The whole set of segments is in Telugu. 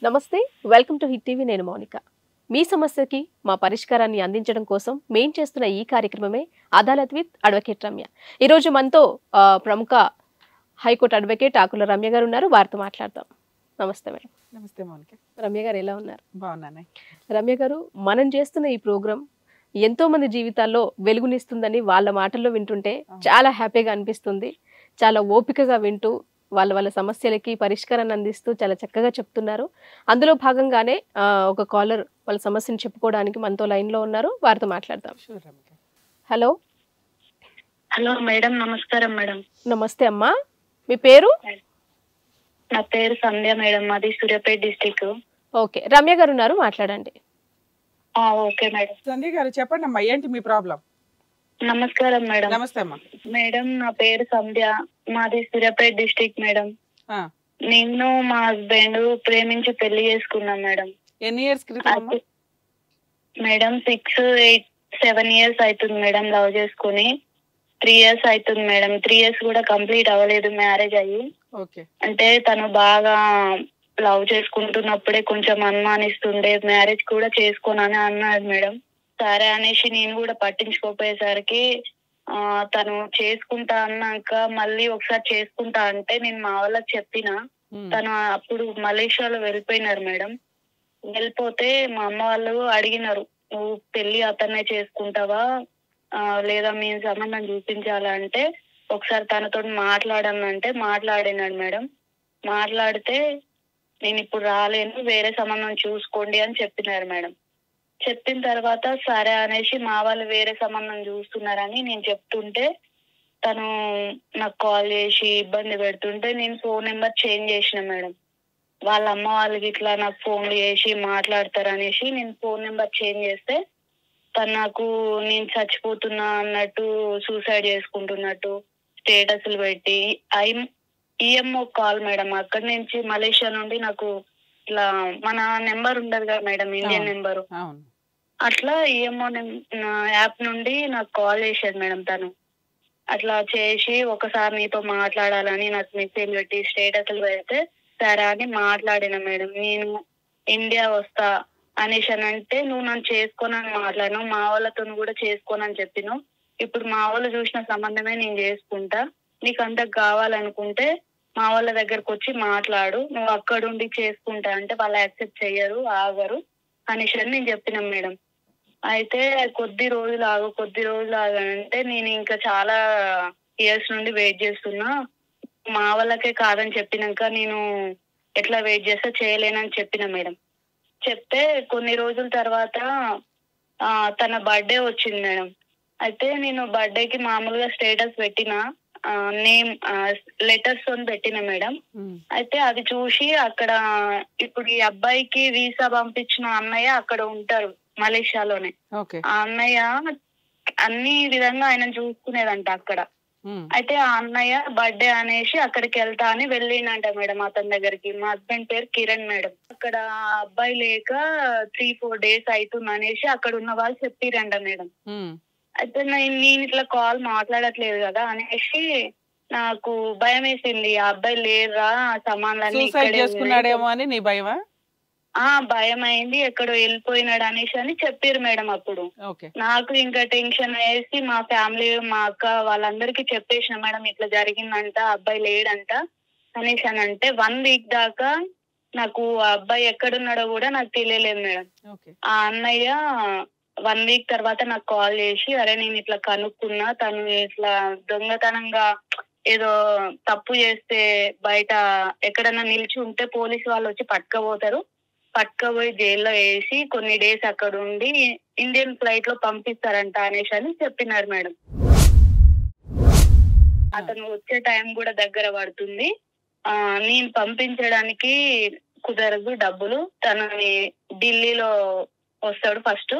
నమస్తే, వెల్కమ్ టు హిట్ టీవీ. నేను మౌనిక. మీ సమస్యకి మా పరిష్కారాన్ని అందించడం కోసం మేం చేస్తున్న ఈ కార్యక్రమమే అదాలత్ విత్ అడ్వకేట్ రమ్య. ఈరోజు మనతో ప్రముఖ హైకోర్టు అడ్వకేట్ ఆకుల రమ్య గారు ఉన్నారు. వారితో మాట్లాడతాం. నమస్తే మేడం. నమస్తే మౌనిక. రమ్య గారు ఎలా ఉన్నారు? బాగున్నాను. రమ్య గారు, మనం చేస్తున్న ఈ ప్రోగ్రాం ఎంతో మంది జీవితాల్లో వెలుగునిస్తుందని వాళ్ళ మాటల్లో వింటుంటే చాలా హ్యాపీగా అనిపిస్తుంది. చాలా ఓపికగా వింటూ వాళ్ళ సమస్యలకి పరిష్కారాన్ని అందిస్తూ చాలా చక్కగా చెప్తున్నారు. అందులో భాగంగానే ఒక కాలర్ వాళ్ళ సమస్యను చెప్పుకోవడానికి మనతో లైన్లో ఉన్నారు. వారితో మాట్లాడదాం. హలో హలో మేడం, నమస్కారం మేడం. నమస్తే అమ్మా, మీ పేరు? నా పేరు సంధ్య మేడం, మాది సూర్యాపేట డిస్టిక్. ఓకే, రమ్య గారు ఉన్నారు, మాట్లాడండి. Okay madam. సంధ్య గారు చెప్పండి అమ్మా, ఏంటి మీ ప్రాబ్లం? నమస్కారం మేడం. నమస్తే అమ్మా. మేడం, నా పేరు సంధ్య, మాది సూర్యాపేట డిస్టిక్ మేడం. నేను మా హస్బెండ్ ప్రేమించి పెళ్లి చేసుకున్నాం మేడం. ఎన్ని ఇయర్స్ క్రితం? మేడం 6, 8, 7 years అవుతుంది మేడం లవ్ చేసుకుని. 3 years అవుతుంది మేడం. 3 years కూడా కంప్లీట్ అవ్వలేదు మ్యారేజ్ అయ్యి. అంటే తను బాగా లవ్ చేసుకుంటున్నప్పుడే కొంచెం అనుమానిస్తుండే, మ్యారేజ్ కూడా చేసుకోనని అన్నాడు మేడం. సరే అనేసి నేను కూడా పట్టించుకోపోయేసరికి తను చేసుకుంటా అన్నాక మళ్ళీ ఒకసారి చేసుకుంటా అంటే నేను మా వాళ్ళకి చెప్పిన. తను అప్పుడు మలేషియాలో వెళ్ళిపోయినారు మేడం. వెళ్ళిపోతే మా అమ్మ వాళ్ళు అడిగినారు, నువ్వు పెళ్లి అతన్నే చేసుకుంటావా లేదా మీ సంబంధం చూపించాలంటే ఒకసారి తనతో మాట్లాడనంటే మాట్లాడినాడు మేడం. మాట్లాడితే నేను ఇప్పుడు రాలేను, వేరే సంబంధం చూసుకోండి అని చెప్పినారు మేడం. చెప్పిన తర్వాత సరే అనేసి మా వాళ్ళు వేరే సంబంధం చూస్తున్నారని నేను చెప్తుంటే తను నాకు కాల్ చేసి ఇబ్బంది పెడుతుంటే నేను ఫోన్ నెంబర్ చేంజ్ చేసిన మేడం. వాళ్ళ అమ్మ వాళ్ళకి ఇట్లా నాకు ఫోన్లు చేసి మాట్లాడతారనేసి నేను ఫోన్ నెంబర్ చేంజ్ చేస్తే తను నాకు నేను చచ్చిపోతున్నా అన్నట్టు, సూసైడ్ చేసుకుంటున్నట్టు స్టేటస్లు పెట్టి ఈఎంఓ కాల్ మేడం. అక్కడి నుంచి మలేషియా నుండి నాకు ఇట్లా మన నెంబర్ ఉండదు కదా మేడం, ఇండియన్ నెంబరు, అట్లా ఈఎంఓ యాప్ నుండి నాకు కాల్ చేశాడు మేడం. తను అట్లా చేసి ఒకసారి నీతో మాట్లాడాలని నాకు మెసేజ్ పెట్టి స్టేటస్లు పెడితే సరే అని మాట్లాడిన మేడం. నేను ఇండియా వస్తా అనేసి అని అంటే నువ్వు నన్ను చేసుకోనని మాట్లాడినావు, మా వాళ్ళతో కూడా చేసుకోనని చెప్పినావు. ఇప్పుడు మా వాళ్ళు చూసిన సంబంధమే నేను చేసుకుంటా, నీకు అంత కావాలనుకుంటే మా వాళ్ళ దగ్గరకు వచ్చి మాట్లాడు, నువ్వు అక్కడుండి చేసుకుంటా అంటే వాళ్ళు యాక్సెప్ట్ చెయ్యరు, ఆగరు అనేసి అని నేను చెప్పినాం మేడం. అయితే కొద్ది రోజులు ఆగంటే నేను ఇంకా చాలా ఇయర్స్ నుండి వెయిట్ చేస్తున్నా, మా వాళ్ళకే కాదని చెప్పినాక నేను ఎట్లా వెయిట్ చేస్తా, చేయలేనని చెప్పిన మేడం. చెప్తే కొన్ని రోజుల తర్వాత తన బర్త్డే వచ్చింది మేడం. అయితే నేను బర్త్డేకి మామూలుగా స్టేటస్ పెట్టిన, నేమ్ లెటర్స్ తో పెట్టిన మేడం. అయితే అది చూసి అక్కడ ఇప్పుడు ఈ అబ్బాయికి వీసా పంపించిన అన్నయ్య అక్కడ ఉంటారు మలేషియాలోనే. ఆ అన్నయ్య అన్ని విధంగా ఆయన చూసుకునేదంట అక్కడ. అయితే ఆ అన్నయ్య బర్త్డే అనేసి అక్కడికి వెళ్తా అని వెళ్ళిండంట మేడం అతని దగ్గరికి. మా హస్బెండ్ పేరు కిరణ్ మేడం. అక్కడ అబ్బాయి లేక 3-4 days అవుతుంది అనేసి అక్కడ ఉన్న వాళ్ళు చెప్పిరంట మేడం. అయితే నేను ఇట్లా కాల్ మాట్లాడట్లేదు కదా అనేసి నాకు భయం వేసింది, ఆ అబ్బాయి లేరా సమాన్లన్నీ చేసుకున్నాడేమో అని నీ భయమా? భయం అయింది, ఎక్కడో వెళ్ళిపోయినాడు అనేసి అని చెప్పారు మేడం. అప్పుడు నాకు ఇంకా టెన్షన్ వేసి మా ఫ్యామిలీ, మా అక్క వాళ్ళందరికీ చెప్పేసిన మేడం ఇట్లా జరిగిందంట, అబ్బాయి లేడంట అనేసి అని అంటే 1 week దాకా నాకు ఆ అబ్బాయి ఎక్కడున్నాడో కూడా నాకు తెలియలేదు మేడం. ఆ అన్నయ్య 1 week తర్వాత నాకు కాల్ చేసి, అరే నేను ఇట్లా కనుక్కున్నా, తను ఇట్లా దొంగతనంగా ఏదో తప్పు చేస్తే బయట ఎక్కడన్నా నిలిచి ఉంటే పోలీసు వాళ్ళు వచ్చి పట్టుకపోయి జైల్లో వేసి కొన్ని డేస్ అక్కడ ఉండి ఇండియన్ ఫ్లైట్ లో పంపిస్తారంట అనేసి అని చెప్పినారు మేడం. అతను వచ్చే టైం కూడా దగ్గర పడుతుంది, నేను పంపించడానికి కుదరదు డబ్బులు, తనని ఢిల్లీలో వస్తాడు ఫస్ట్,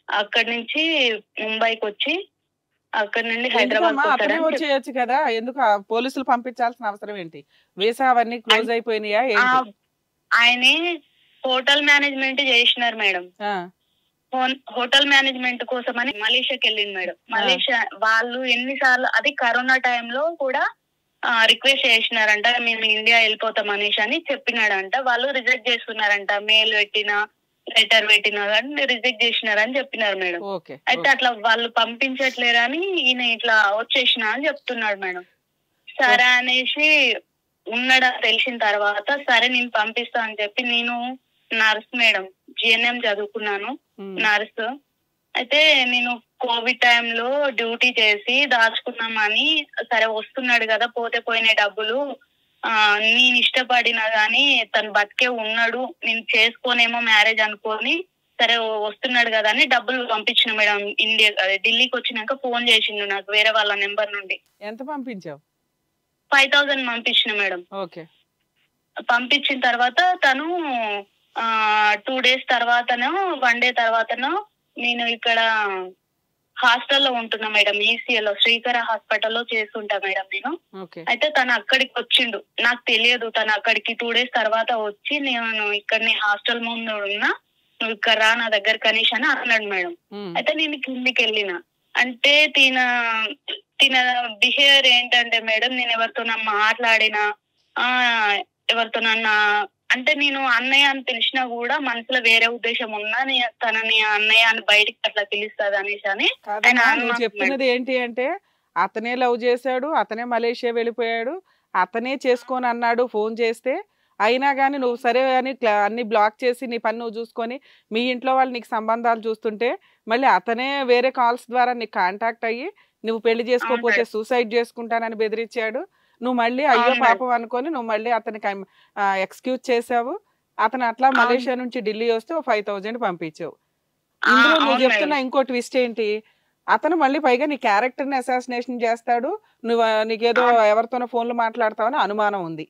అక్కడి నుంచి ముంబైకి వచ్చి అక్కడ నుండి హైదరాబాద్ వచ్చేయచ్చు కదా, ఎందుకు పోలీసులు పంపించాల్సిన అవసరం ఏంటి? వీసా అవన్నీ క్లోజ్ అయిపోయినాయా? ఆయనే హోటల్ మేనేజ్మెంట్ చేసినారు మేడం. హోటల్ మేనేజ్మెంట్ కోసం అని మలేషియాకి వెళ్ళింది మేడం. మలేషియా వాళ్ళు ఎన్నిసార్లు, అది కరోనా టైంలో కూడా రిక్వెస్ట్ చేసినారంట, మేము ఇండియా వెళ్ళిపోతాం అనేసి అని చెప్పినాడంట. వాళ్ళు రిజెక్ట్ చేస్తున్నారంట, మెయిల్ పెట్టినా లెటర్ పెట్టినా కానీ రిజెక్ట్ చేసినారని చెప్పినారు మేడం. అయితే అట్లా వాళ్ళు పంపించట్లేరని ఈయన ఇట్లా వచ్చేసిన అని చెప్తున్నాడు మేడం. సరే అనేసి ఉన్నాడని తెలిసిన తర్వాత సరే నేను పంపిస్తా అని చెప్పి, నేను నర్స్ మేడం, జిఎన్ఎం చదువుకున్నాను, నర్స్. అయితే నేను కోవిడ్ టైంలో డ్యూటీ చేసి దాచుకున్నామని, సరే వస్తున్నాడు కదా పోతే పోయిన డబ్బులు, నేను ఇష్టపడినా గానీ తను బతికే ఉన్నాడు, నేను చేసుకోనేమో మ్యారేజ్ అనుకొని, సరే వస్తున్నాడు కదా అని డబ్బులు పంపించిన మేడం. ఢిల్లీకి వచ్చినాక ఫోన్ చేసిండు నాకు వేరే వాళ్ళ నెంబర్ నుండి. ఎంత పంపించావు? 5000 పంపించిన మేడం. ఓకే. పంపించిన తర్వాత తను 2 days తర్వాతనో 1 day తర్వాతనో నేను ఇక్కడ హాస్టల్లో ఉంటున్నా మేడం, ఈసీఎల్లో శ్రీకర హాస్పిటల్లో చేస్తుంటా మేడం నేను. అయితే తను అక్కడికి వచ్చిండు, నాకు తెలియదు. తను అక్కడికి 2 days తర్వాత వచ్చి, నేను ఇక్కడ హాస్టల్ ముందు ఉన్నా, నువ్వు ఇక్కడ రా నా దగ్గర కనీష్ అని అన్నాడు మేడం. అయితే నేను కిందికి వెళ్ళిన, అంటే తిన బిహేవియర్ ఏంటంటే మేడం, నేను ఎవరితోనా మాట్లాడినా ఎవరితోనన్నా అంటే నేను అన్నయ్య అని పిలిచినా కూడా మనసులో వేరే ఉద్దేశం ఉన్నా తనని అన్నయ్య అని బయటికి అట్లా పిలుస్తుంది అనేసి అని. నువ్వు చెప్తున్నది ఏంటి అంటే, అతనే లవ్ చేశాడు, అతనే మలేషియా వెళ్ళిపోయాడు, అతనే చేసుకొని అన్నాడు ఫోన్ చేస్తే, అయినా కానీ నువ్వు సరే అని అన్ని బ్లాక్ చేసి నీ పని నువ్వు చూసుకొని మీ ఇంట్లో వాళ్ళు నీకు సంబంధాలు చూస్తుంటే, మళ్ళీ అతనే వేరే కాల్స్ ద్వారా నీకు కాంటాక్ట్ అయ్యి నువ్వు పెళ్లి చేసుకోకపోతే సూసైడ్ చేసుకుంటానని బెదిరించాడు. నువ్వు మళ్ళీ అయ్యో పాపం అనుకొని నువ్వు మళ్ళీ అతనికి ఎక్స్క్యూజ్ చేసావు. అతను అట్లా మలేషియా నుంచి ఢిల్లీ వస్తే 5000 పంపించావు. ఇందులో నువ్వు చెప్తున్నా ఇంకో ట్విస్ట్ ఏంటి, అతను మళ్ళీ పైగా నీ క్యారెక్టర్ ని అసాసినేషన్ చేస్తాడు, నువ్వు నీకేదో ఎవరితోనో ఫోన్లు మాట్లాడతావని అనుమానం ఉంది.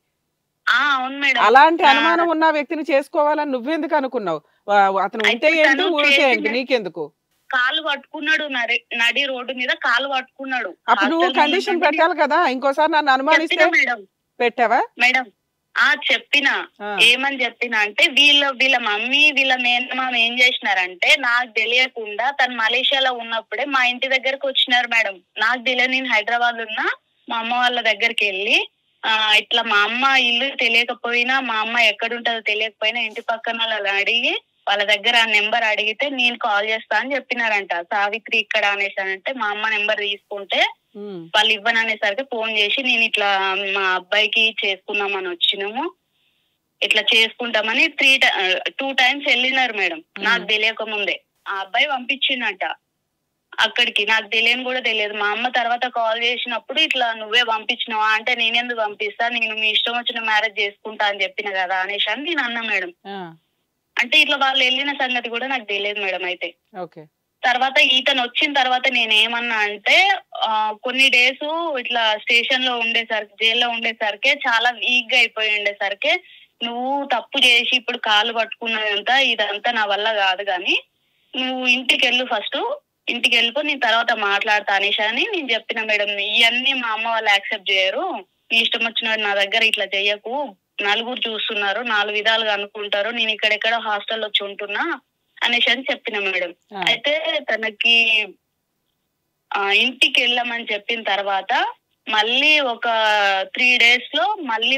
అలాంటి అనుమానం ఉన్న వ్యక్తిని చేసుకోవాలని నువ్వెందుకు అనుకున్నావు? అతను ఉంటే ఏంటి ఊరికే ఏంటి నీకెందుకు? కాలు పట్టుకున్నాడు, నడి రోడ్డు మీద కాలు పట్టుకున్నాడు. అప్పుడు నువ్వు కండిషన్ పెట్టాలి కదా, ఇంకోసారి నన్ను అనుమానిస్తే. పెట్టావా మేడం? చెప్పినా. ఏమని చెప్పినా అంటే, వీళ్ళ మమ్మీ వీళ్ళ మేనమామ ఏం చేసినారంటే, నాకు తెలియకుండా తను మలేషియాలో ఉన్నప్పుడే మా ఇంటి దగ్గరకు వచ్చినారు మేడం. నాకు తెలియదు, నేను హైదరాబాద్ ఉన్నా, మా అమ్మ వాళ్ళ దగ్గరికి వెళ్ళి ఇట్లా మా అమ్మ ఇల్లు తెలియకపోయినా, మా అమ్మ ఎక్కడుంటుందో తెలియకపోయినా ఇంటి పక్కన వాళ్ళని అడిగి వాళ్ళ దగ్గర ఆ నెంబర్ అడిగితే నేను కాల్ చేస్తా అని చెప్పినారంట. సావిత్రి ఇక్కడ అనేసానంటే మా అమ్మ నెంబర్ తీసుకుంటే వాళ్ళు ఇవ్వను అనేసరికి ఫోన్ చేసి, నేను ఇట్లా మా అబ్బాయికి చేసుకుందామని వచ్చినాము, ఇట్లా చేసుకుంటామని 2 times వెళ్ళినారు మేడం. నాకు తెలియక ముందే ఆ అబ్బాయి పంపించిందంట అక్కడికి. నాకు తెలియని కూడా తెలియదు. మా అమ్మ తర్వాత కాల్ చేసినప్పుడు ఇట్లా నువ్వే పంపించినావా అంటే, నేనెందుకు పంపిస్తా, నేను మీ ఇష్టం వచ్చిన మ్యారేజ్ చేసుకుంటా అని చెప్పిన కదా అనేసి అని నేను అన్నా మేడం. అంటే ఇట్లా వాళ్ళు వెళ్ళిన సంగతి కూడా నాకు తెలియదు మేడం. అయితే తర్వాత ఇతను వచ్చిన తర్వాత నేను ఏమన్నా అంటే, కొన్ని డేస్ ఇట్లా స్టేషన్ లో ఉండేసరికి, జైల్లో ఉండేసరికి చాలా వీక్ గా అయిపోయి ఉండేసరికి, నువ్వు తప్పు చేసి ఇప్పుడు కాలు పట్టుకున్నదంతా ఇదంతా నా వల్ల కాదు, కానీ నువ్వు ఇంటికి వెళ్ళు, ఫస్ట్ ఇంటికి వెళ్ళిపో, నేను తర్వాత మాట్లాడతా అనేసి అని నేను చెప్పిన మేడం. ఇవన్నీ మా అమ్మ వాళ్ళు యాక్సెప్ట్ చేయరు, నీ ఇష్టం వచ్చినాడు నా దగ్గర ఇట్లా చెయ్యకు, నలుగురు చూస్తున్నారు, 4 విధాలుగా అనుకుంటారు, నేను ఇక్కడెక్కడ హాస్టల్ వచ్చి ఉంటున్నా అనేసి అని చెప్పిన మేడం. అయితే తనకి ఇంటికి వెళ్ళమని చెప్పిన తర్వాత మళ్ళీ ఒక 3 days లో మళ్ళీ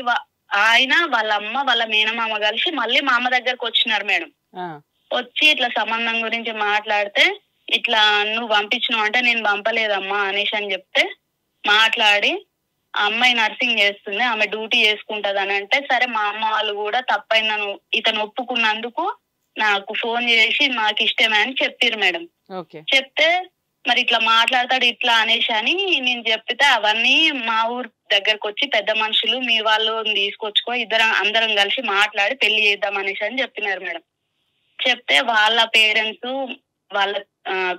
ఆయన వాళ్ళ అమ్మ వాళ్ళ మేనమామ కలిసి మళ్ళీ మా అమ్మ దగ్గరకు వచ్చినారు మేడం. వచ్చి ఇట్లా సంబంధం గురించి మాట్లాడితే, ఇట్లా నువ్వు పంపించినావు అంటే నేను పంపలేదమ్మా అనేసి అని చెప్తే, మాట్లాడి ఆ అమ్మాయి నర్సింగ్ చేస్తుంది, ఆమె డ్యూటీ చేసుకుంటది అని అంటే, సరే మా అమ్మ వాళ్ళు కూడా తప్పైన ఇతను ఒప్పుకున్నందుకు నాకు ఫోన్ చేసి మాకు ఇష్టమే అని చెప్పారు మేడం. చెప్తే మరి ఇట్లా మాట్లాడతాడు ఇట్లా అనేసి అని నేను చెప్తే, అవన్నీ మా ఊరు దగ్గరకు వచ్చి పెద్ద మనుషులు మీ వాళ్ళు తీసుకొచ్చుకో, అందరం కలిసి మాట్లాడి పెళ్లి చేద్దాం అనేసి అని చెప్పినారు మేడం. చెప్తే వాళ్ళ పేరెంట్స్, వాళ్ళ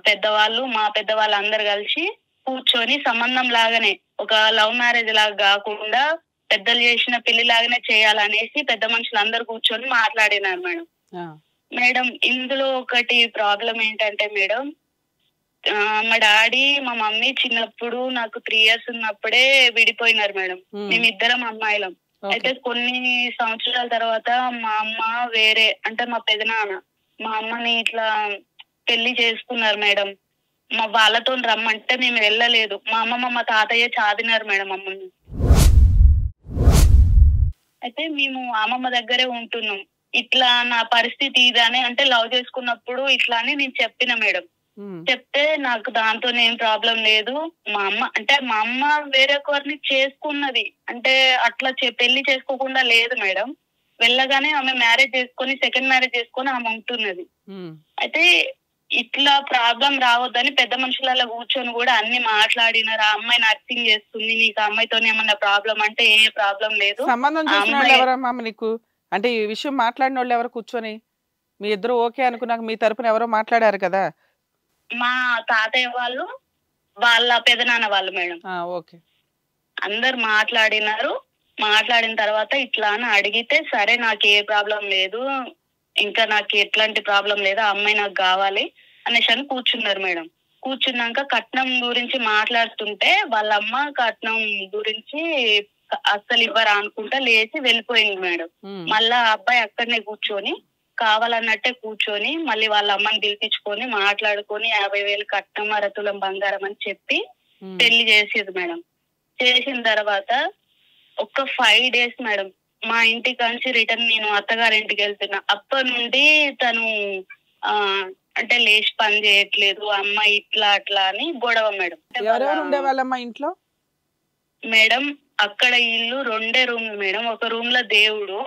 పెద్దవాళ్ళు, మా పెద్దవాళ్ళు అందరు కలిసి కూర్చొని సంబంధం లాగానే, ఒక లవ్ మ్యారేజ్ లాగా కాకుండా పెద్దలు చేసిన పెళ్లి లాగానే చేయాలనేసి పెద్ద మనుషులు అందరు కూర్చొని మాట్లాడినారు మేడం. మేడం ఇందులో ఒకటి ప్రాబ్లం ఏంటంటే మేడం, మా డాడీ మా మమ్మీ చిన్నప్పుడు నాకు 3 years ఉన్నప్పుడే విడిపోయినారు మేడం. మేమిద్దరం అమ్మాయిలం. అయితే కొన్ని సంవత్సరాల తర్వాత మా అమ్మ వేరే, అంటే మా పెదనాన్న మా అమ్మని ఇట్లా పెళ్లి చేసుకున్నారు మేడం. మా వాళ్ళతో రమ్మంటే మేము వెళ్ళలేదు. మా అమ్మమ్మ మా తాతయ్య చాదినారు మేడం మమ్మల్ని. అయితే మేము అమ్మమ్మ దగ్గరే ఉంటున్నాం. ఇట్లా నా పరిస్థితి ఇదని అంటే లవ్ చేసుకున్నప్పుడు ఇట్లా అని నేను చెప్పిన మేడం. చెప్తే నాకు దాంతో ఏం ప్రాబ్లం లేదు, మా అమ్మ వేరే ఒకరిని చేసుకున్నది అంటే అట్లా పెళ్లి చేసుకోకుండా లేదు మేడం. వెళ్ళగానే ఆమె మ్యారేజ్ చేసుకొని సెకండ్ మ్యారేజ్ చేసుకొని ఆమె ఉంటున్నది. అయితే ఇట్లా ప్రాబ్లం రావద్దని పెద్ద మనుషులలో కూర్చొని కూడా అన్ని మాట్లాడినారు. ఆ అమ్మాయి నర్సింగ్ చేస్తుంది, నీకు ఆ అమ్మాయితో ఏమన్నా ప్రాబ్లం అంటే ఏ ప్రాబ్లం లేదు. సంబంధం చూసిన వాళ్ళు ఎవరమ్మా నీకు? అంటే ఈ విషయం మాట్లాడిన వాళ్ళు ఎవరు కూర్చొని? మీ ఇద్దరు ఓకే అనుకున్నాక మీ తరపున ఎవరో మాట్లాడారు కదా? మా తాతయ్య వాళ్ళు, వాళ్ళ పెదనాన్న వాళ్ళు మేడం. ఓకే. అందరు మాట్లాడినారు. మాట్లాడిన తర్వాత ఇట్లా అని అడిగితే సరే నాకు ఏ ప్రాబ్లం లేదు, ఇంకా నాకు ఎట్లాంటి ప్రాబ్లం లేదు, ఆ అమ్మాయి నాకు కావాలి అనేసి అని కూర్చున్నారు మేడం. కూర్చున్నాక కట్నం గురించి మాట్లాడుతుంటే వాళ్ళ అమ్మ కట్నం గురించి అస్సలు ఇవ్వరా అనుకుంటా లేచి వెళ్ళిపోయింది మేడం. మళ్ళా అబ్బాయి అక్కడనే కూర్చొని కావాలన్నట్టే కూర్చొని మళ్ళీ వాళ్ళ అమ్మని పిలిపించుకొని మాట్లాడుకొని 50,000 కట్నం, అరతులం బంగారం అని చెప్పి పెళ్లి చేసేది మేడం. చేసిన తర్వాత ఒక 5 days మేడం మా ఇంటి కాంచి రిటర్న్ నేను అత్తగారింటికి వెళ్తున్నా. అప్పటి నుండి తను అంటే లేచి పని చేయట్లేదు, అమ్మాయి ఇట్లా అట్లా అని గొడవ మేడం. ఎవరెవరు ఉండేవాళ్ళమ్మా ఇంట్లో మేడం? అక్కడ ఇల్లు 2 రూమ్లు మేడం. ఒక రూమ్ లో దేవుడు,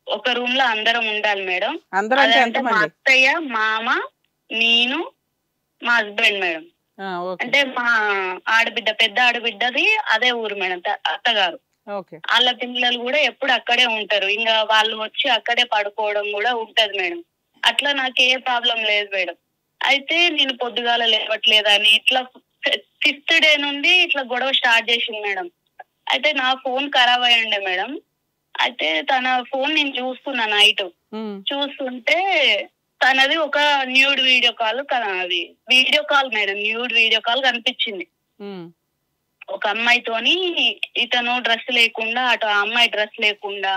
ఒక రూమ్ లో అందరం ఉండాలి మేడం. అంటే మా అత్తయ్య, మామ, నేను, మా హస్బెండ్ మేడం. అంటే మా ఆడబిడ్డ, పెద్ద ఆడబిడ్డది అదే ఊరు మేడం, అత్తగారు. వాళ్ళ పిల్లలు కూడా ఎప్పుడు అక్కడే ఉంటారు. ఇంకా వాళ్ళు వచ్చి అక్కడే పడుకోవడం కూడా ఉంటది మేడం. అట్లా నాకు ఏ ప్రాబ్లం లేదు మేడం. అయితే నేను పొద్దుగాల లేవట్లేదని ఇట్లా 5th day నుండి ఇట్లా గొడవ స్టార్ట్ చేసింది మేడం. అయితే నా ఫోన్ ఖరాబ్ అయ్యండే మేడం. అయితే తన ఫోన్ నేను చూస్తున్నా నైట్. చూస్తుంటే తనది ఒక న్యూడ్ వీడియో కాల్, అది video call madam, nude video call కనిపించింది. ఒక అమ్మాయితోని ఇతను డ్రెస్ లేకుండా, అటు ఆ అమ్మాయి డ్రెస్ లేకుండా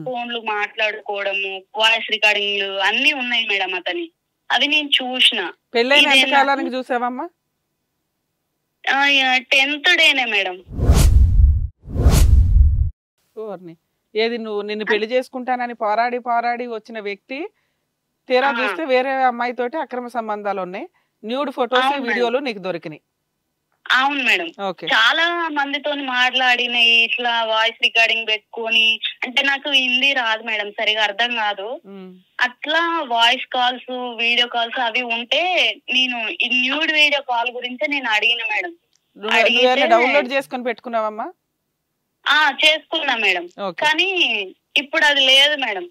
ఫోన్లు మాట్లాడుకోవడము, వాయిస్ రికార్డింగ్లు అన్ని ఉన్నాయి మేడం అతని. అవి నేను చూసిన. పెళ్ళైన ఎంత కాలానికి చూసావమ్మా? 10th డేనే మేడం. ఏది నువ్వు నిన్ను పెళ్లి చేసుకుంటానని పోరాడి వచ్చిన వ్యక్తి తీరా చూస్తే వేరే అమ్మాయితోటి అక్రమ సంబంధాలు ఉన్నాయి, న్యూడ్ ఫోటోస్ వీడియోలు నీకు దొరికినాయి. అవును మేడం. చాలా మందితో మాట్లాడిన ఇట్లా వాయిస్ రికార్డింగ్ పెట్టుకొని, అంటే నాకు హిందీ రాదు మేడం, సరిగా అర్థం కాదు. అట్లా వాయిస్ కాల్స్, వీడియో కాల్స్ అవి ఉంటే నేను ఈ న్యూడ్ వీడియో కాల్ గురించి నేను అడిగిన మేడం. డౌన్లోడ్ చేసుకొని పెట్టుకున్నావమ్మా? చేసుకున్నా మేడం, కానీ ఇప్పుడు అది లేదు మేడం.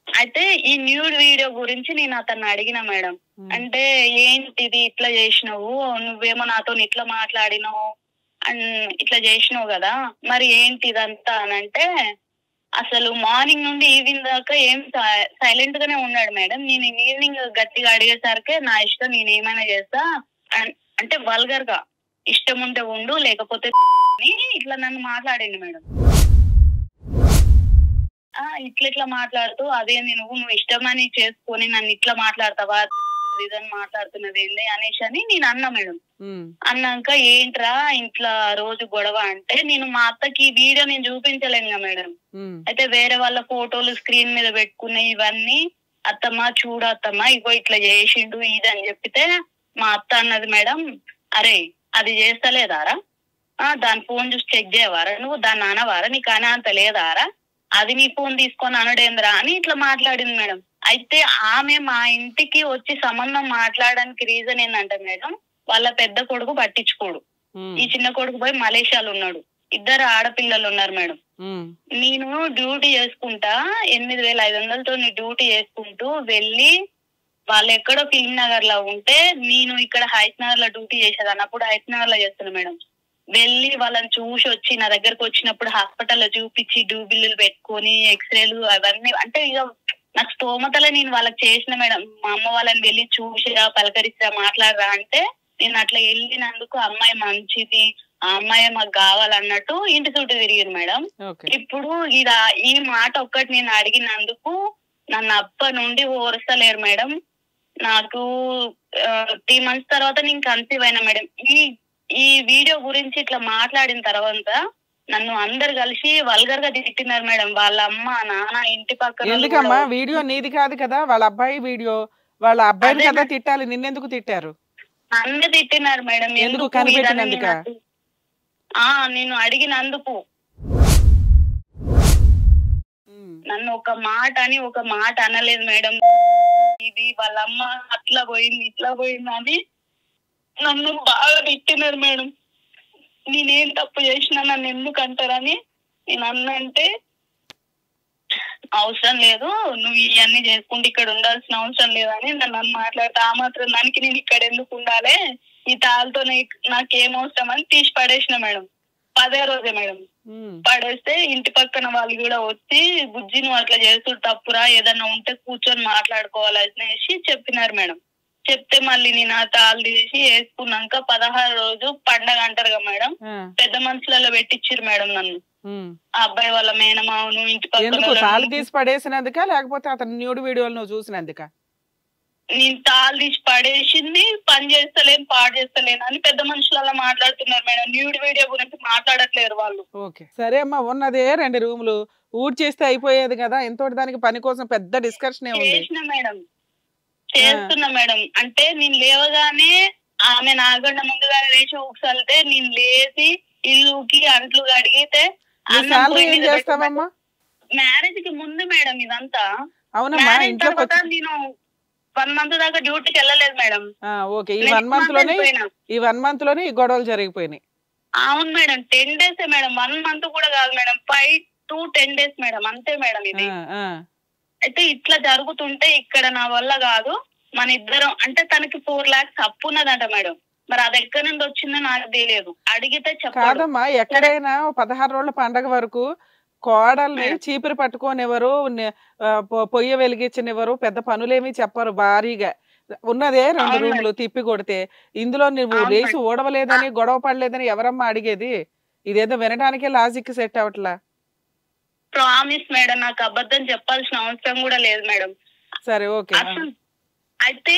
అయితే ఈ న్యూడ్ వీడియో గురించి నేను అతన్ని అడిగిన మేడం. అంటే ఏంటిది ఇట్లా చేసినావు, నువ్వేమో నాతో ఇట్లా మాట్లాడినావు, ఇట్లా చేసినావు కదా, మరి ఏంటి ఇదంతా అని అంటే అసలు మార్నింగ్ నుండి ఈవినింగ్ దాకా ఏం సైలెంట్ గానే ఉన్నాడు మేడం. నేను ఈవినింగ్ గట్టిగా అడిగేసరికి నా ఇష్టం, నేను ఏమైనా చేస్తా అంటే వల్గర్ గా ఇష్టం ఉంటే ఉండు లేకపోతే ఇట్లా నన్ను మాట్లాడింది మేడం. ఇట్లా మాట్లాడుతూ అదే నువ్వు ఇష్టమని చేసుకొని నన్ను ఇట్లా మాట్లాడతావా, ఇదని మాట్లాడుతున్నది ఏంటి అనేసి అని నేను అన్నా మేడం. అన్నాక ఏంట్రా ఇంట్లో రోజు గొడవ అంటే, నేను మా అత్తకి వీడియో నేను చూపించలేను కదా మేడం. అయితే వేరే వాళ్ళ ఫోటోలు స్క్రీన్ మీద పెట్టుకున్నాయి ఇవన్నీ, అత్తమ్మ చూడు అత్తమ్మ ఇగో ఇట్లా చేసిండు ఇది అని చెప్పితే మా అత్త అన్నది మేడం, అరే అది చేస్తలేదారా, దాని ఫోన్ చూసి చెక్ చేయవారా నువ్వు, దాన్ని అనవారా, నీకు అనే అంత లేదారా, అది నీ ఫోన్ తీసుకొని అనడేంద్రా అని ఇట్లా మాట్లాడింది మేడం. అయితే ఆమె మా ఇంటికి వచ్చి సంబంధం మాట్లాడడానికి రీజన్ ఏంటంటే మేడం, వాళ్ళ పెద్ద కొడుకు పట్టించుకోడు, ఈ చిన్న కొడుకు పోయి మలేషియాలో ఉన్నాడు, 2 ఆడపిల్లలు ఉన్నారు మేడం. నేను డ్యూటీ చేసుకుంటా 8,500తో డ్యూటీ చేసుకుంటూ వెళ్ళి వాళ్ళు ఎక్కడో ఫిల్మ్ నగర్ లో ఉంటే నేను ఇక్కడ హైత్ నగర్ లో డ్యూటీ చేసేదాన్ని. అప్పుడు హైత్ నగర్ లో చేస్తున్నా మేడం. వెళ్ళి వాళ్ళని చూసి వచ్చి నా దగ్గరకు వచ్చినప్పుడు హాస్పిటల్లో చూపించి బిల్లులు పెట్టుకొని ఎక్స్రేలు అవన్నీ, అంటే ఇక నాకు స్తోమతలో నేను వాళ్ళకి చేసిన మేడం. మా అమ్మ వాళ్ళని వెళ్ళి చూసిరా పలకరిస్తా మాట్లాడరా అంటే నేను అట్లా వెళ్ళినందుకు అమ్మాయి మంచిది, ఆ అమ్మాయి మాకు కావాలన్నట్టు ఇంటి చుట్టూ తిరిగింది మేడం. ఇప్పుడు ఈ మాట ఒక్కటి నేను అడిగినందుకు నన్ను అప్పటి నుండి ఓర్స్తలేరు మేడం. నాకు 3 months తర్వాత నేను కన్సీవ్ అయినా మేడం. ఈ వీడియో గురించి ఇట్లా మాట్లాడిన తర్వాత నన్ను అందరు కలిసి వల్గర్ గా తిట్టినారు మేడం. వాళ్ళ అమ్మ నాన్న ఇంటి పక్కన ఎందుకమ్మా వీడియో నీది కాదు కదా, వాళ్ళ అబ్బాయి వీడియో, వాళ్ళ అబ్బాయిని కదా తిట్టాలి, నిన్నెందుకు తిట్టారు? నన్ను తిట్టినారు మేడం. ఎందుకు కనిపెట్టినందుక? నేను అడిగినందుకు. నన్ను ఒక మాట అని ఒక మాట అనలేదు మేడం. ఇది వాళ్ళ అమ్మ అట్లా పోయింది ఇట్లా పోయింది అని నన్ను బాగా తిట్టినారు మేడం. నేనేం తప్పు చేసినా నన్ను ఎందుకు అంటారని నేను అన్నంటే, అవసరం లేదు నువ్వు ఇవన్నీ చేసుకుంటే ఇక్కడ ఉండాల్సిన అవసరం లేదని నన్ను మాట్లాడితే, ఆ మాత్రం దానికి నేను ఇక్కడ ఎందుకు ఉండాలి, ఈ తాళ్ళతో నాకేం అవసరం అని తీసి పడేసిన మేడం. 10వ రోజే మేడం పడేస్తే ఇంటి పక్కన వాళ్ళు కూడా వచ్చి బుజ్జి నువ్వు అట్లా చేస్తుడు తప్పురా, ఏదన్నా ఉంటే కూర్చొని మాట్లాడుకోవాలనేసి చెప్పినారు మేడం. చెప్తే మళ్ళీ నేను ఆ తాళ్ళు తీసి వేసుకున్నాక 16వ రోజు పండగ అంటారు కదా మేడం, పెద్ద మనుషులలో పెట్టించారు మేడం నన్ను. ఆ అబ్బాయి వాళ్ళ మేనమావను ఇంటి పక్కన తాళ్ళు తీసి పడేసినందుక లేకపోతే అతను న్యూడ్ వీడియోలు నువ్వు చూసినందుక? నేను తాళ్ళు తీసి పడేసింది, పని చేస్తలేను పాడు చేస్తలేను అని పెద్ద మనుషులలో మాట్లాడుతున్నారు మేడం. న్యూడ్ వీడియో గురించి మాట్లాడట్లేరు వాళ్ళు. ఓకే సరే అమ్మా, ఉన్నదే 2 రూములు ఊడ్ చేస్తే అయిపోయేది కదా, ఎంతో దానికి పని కోసం పెద్ద డిస్కషన్ చేసిన మేడం, చేస్తున్నా మేడం. అంటే నేను లేవగానే ఆమె నాగండ ముందుగానే లేచి ఊక్సలితే నేను లేచి ఇల్లుకి అంట్లు కడిగితే మ్యారేజ్ కి ముందు మేడం ఇదంతా. అవునమ్మా, ఇంట్లో నేను 1 మంత్ దాకా డ్యూటీకి వెళ్ళలేదు మేడం. ఓకే, ఈ 1 మంత్ లోనే ఈ గొడవలు జరిగిపోయినాయి. అవును మేడం, 10 days మేడం, 1 month కూడా కాదు మేడం, 5 to 10 days మేడం, అంతే మేడం. ఇది అయితే ఇట్లా జరుగుతుంటే ఇక్కడ నా వల్ల కాదు, మన ఇద్దరం అంటే తనకి 4 lakhs అప్పు ఉన్నదంట మేడం. మరి అది ఎక్కడి నుండి వచ్చిందో నాకు తెలియదు, అడిగితే కాదమ్మా. ఎక్కడైనా 16 రోజుల పండగ వరకు కోడల్ని చీపురు పట్టుకోనివ్వరు, పొయ్యి వెలిగించనివ్వరు, పెద్ద పనులేమి చెప్పరు. భారీగా ఉన్నదే 2 రూములు తిప్పి కొడితే ఇందులో నువ్వు లేచి ఓడవలేదని గొడవ పడలేదని ఎవరమ్మా అడిగేది? ఇదేదో వినడానికే లాజిక్ సెట్ అవట్లా. ప్రామిస్ మేడం, నాకు అబద్ధం చెప్పాల్సిన అవసరం కూడా లేదు మేడం. సరే ఓకే. అయితే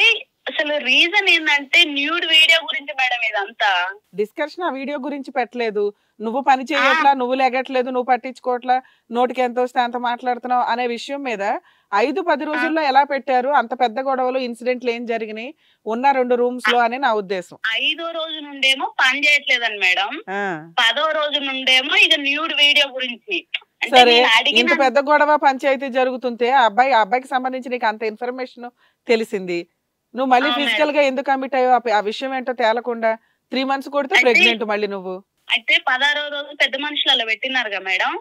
అసలు రీజన్ ఏంటంటే న్యూడ్ వీడియో గురించి మేడం. ఇదంతా డిస్కషన్ ఆ వీడియో గురించి పెట్టలేదు, నువ్వు పని చేయట్లా, నువ్వు లెగట్లేదు, నువ్వు పట్టించుకోవట్లా, నోటికి ఎంత వస్తే అంత మాట్లాడుతున్నావు అనే విషయం మీద 5-10 రోజుల్లో ఎలా పెట్టారు? అంత పెద్ద గొడవలు ఇన్సిడెంట్లు ఏం జరిగినాయి ఉన్న 2 రూమ్స్ లో అని నా ఉద్దేశం. 5వ రోజు నుండేమో పని చేయట్లేదని మేడం, 10వ రోజు నుండేమో ఇక న్యూడ్ వీడియో గురించి. సరే, ఇంత పెద్ద గొడవ పంచాయతీ జరుగుతుంటే ఆ అబ్బాయికి సంబంధించి నీకు అంత ఇన్ఫర్మేషన్ తెలిసింది, నువ్వు మళ్ళీ ఫిజికల్ గా ఎందుకు కమిట్ అయ్యావు? ఆ విషయం ఏంటో తేలకుండా 3 months కొడితే ప్రెగ్నెంట్ మళ్ళీ నువ్వు. అయితే 16వ రోజు పెద్ద మనుషులలో పెట్టినారుగా మేడం,